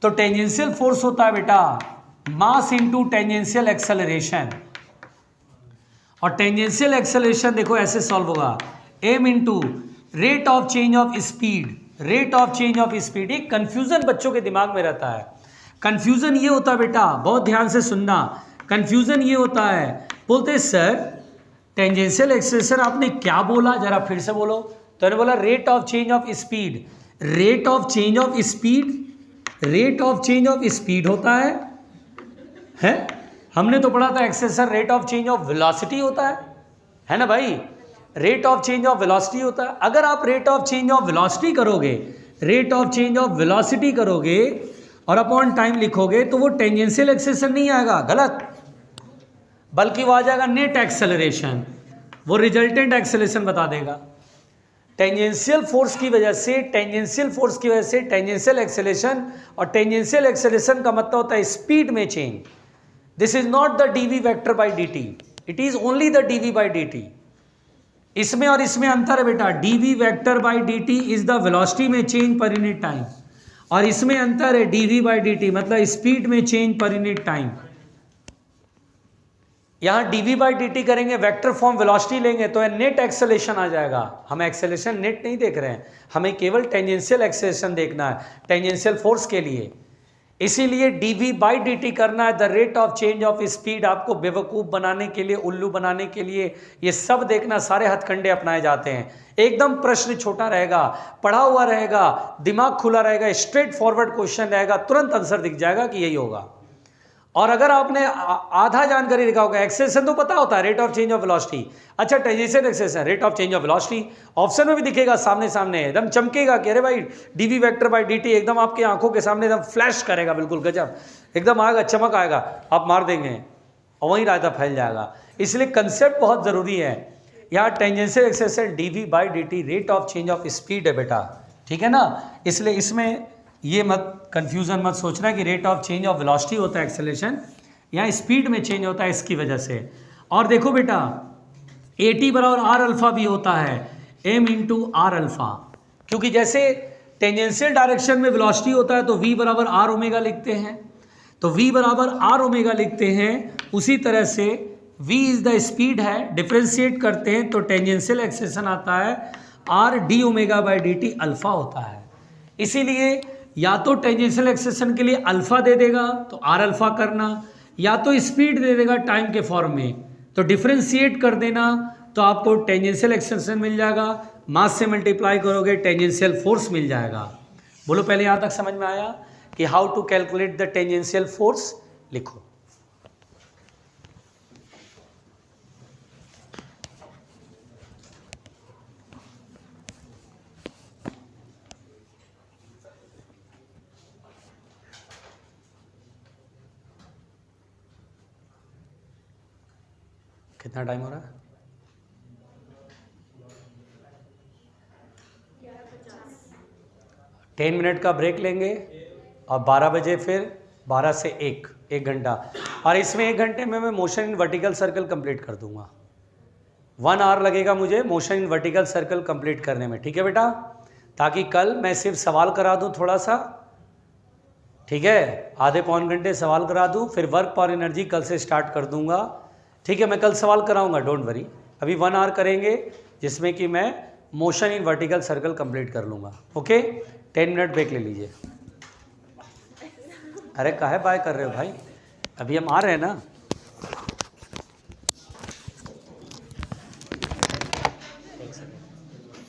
तो टेंजेंशियल फोर्स होता है बेटा मास इंटू टेंजेंशियल एक्सेलरेशन, और टेंजेंशियल एक्सेलरेशन देखो ऐसे सॉल्व होगा, m into rate of change of speed. Rate of change of speed, एक कंफ्यूजन बच्चों के दिमाग में रहता है। कंफ्यूजन ये होता है बेटा, बहुत ध्यान से सुनना, कंफ्यूजन ये होता है, बोलते हैं सर टेंजेंशियल एक्सेलरेशन आपने क्या बोला, जरा फिर से बोलो। तो मैंने बोला rate of change of speed. Rate of change of speed, rate of change of speed होता है? हमने तो पढ़ा था acceleration rate of change of velocity होता है ना भाई? Rate of change of velocity होता है। अगर आप rate of change of velocity करोगे, rate of change of velocity करोगे और अपॉन टाइम लिखोगे, तो वो टेंजेंशियल एक्सेलरेशन नहीं आएगा, गलत, बल्कि वो आ जाएगा नेट एक्सेलरेशन, वो रिजल्टेंट एक्सेलरेशन बता देगा। टेंजेंशियल फोर्स की वजह से, टेंजेंशियल फोर्स की वजह से टेंजेंशियल एक्सेलरेशन, और टेंजेंशियल एक्सेलरेशन का मतलब होता है स्पीड में change. This is not the dv vector by dt, it is only the dv by dt। इसमें और इसमें अंतर है बेटा, dv vector by dt is the velocity में चेंज पर यूनिट टाइम, और इसमें अंतर है dv बाई dt मतलब स्पीड में चेंज पर यूनिट टाइम। यहाँ dv बाई dt करेंगे, वेक्टर फॉर्म वेलोसिटी लेंगे तो नेट एक्सेलरेशन आ जाएगा। हम एक्सेलरेशन नेट नहीं देख रहे हैं, हमें केवल टेंजेंशियल एक्सेलरेशन देखना है टेंजेंशियल फोर्स के लिए। इसीलिए dv बाई dt करना है, the rate of change of speed. आपको बेवकूफ़ बनाने के लिए, उल्लू बनाने के लिए ये सब देखना, सारे हथकंडे अपनाए जाते हैं। एकदम प्रश्न छोटा रहेगा, पढ़ा हुआ रहेगा, दिमाग खुला रहेगा, स्ट्रेट फॉरवर्ड क्वेश्चन रहेगा, तुरंत आंसर दिख जाएगा कि यही होगा। और अगर आपने आधा जानकारी लिखा होगा, एक्सेलरेशन तो पता होता है rate of change of velocity, अच्छा tangential acceleration rate of change of velocity, option में भी दिखेगा सामने सामने, एकदम चमकेगा कि अरे भाई dv वेक्टर बाई dt, एकदम आपकी आंखों के सामने एकदम फ्लैश करेगा, बिल्कुल गजब, एकदम आएगा, चमक आएगा, आप मार देंगे और वहीं रायता फैल जाएगा। इसलिए कंसेप्ट बहुत ज़रूरी है। यहाँ tangential acceleration dv by dt rate of change of speed है बेटा, ठीक है ना? इसलिए इसमें ये मत कंफ्यूजन मत सोचना कि rate of change of velocity होता है एक्सेलरेशन, या स्पीड में चेंज होता है इसकी वजह से। और देखो बेटा AT बराबर आर अल्फा भी होता है m इंटू आर अल्फा, क्योंकि जैसे टेंजेंशियल डायरेक्शन में वेलोसिटी होता है तो v बराबर आर ओमेगा लिखते हैं, तो v बराबर आर ओमेगा लिखते हैं। उसी तरह से v इज द स्पीड है, डिफ्रेंशिएट करते हैं तो टेंजेंशियल एक्सेलेरेशन आता है R D omega by D T alpha होता है। इसीलिए या तो टेंजेंशियल एक्सेलेरेशन के लिए अल्फा दे देगा तो आर अल्फा करना, या तो स्पीड दे देगा टाइम के फॉर्म में तो डिफ्रेंशिएट कर देना, तो आपको टेंजेंशियल एक्सेलेरेशन मिल जाएगा, मास से मल्टीप्लाई करोगे टेंजेंशियल फोर्स मिल जाएगा। बोलो पहले यहाँ तक समझ में आया कि how to calculate the tangential force? लिखो। कितना टाइम हो रहा है? 10 मिनट का ब्रेक लेंगे और 12 बजे फिर 12 से 1 घंटा, और इसमें 1 घंटे में मैं motion in vertical circle complete कर दूंगा। 1 आवर लगेगा मुझे motion in vertical circle complete करने में, ठीक है बेटा? ताकि कल मैं सिर्फ सवाल करा दूं थोड़ा सा, ठीक है, आधे पौन घंटे सवाल करा दूं, फिर वर्क पर एनर्जी कल से स्टार्ट कर दूंगा, ठीक है? मैं कल सवाल कराऊंगा, डोंट वरी। अभी 1 आवर करेंगे जिसमें कि मैं motion in vertical circle complete कर लूँगा, ओके? 10 मिनट ब्रेक ले लीजिए। अरे काहे बाय कर रहे हो भाई, अभी हम आ रहे हैं ना।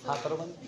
हाँ करो बंद।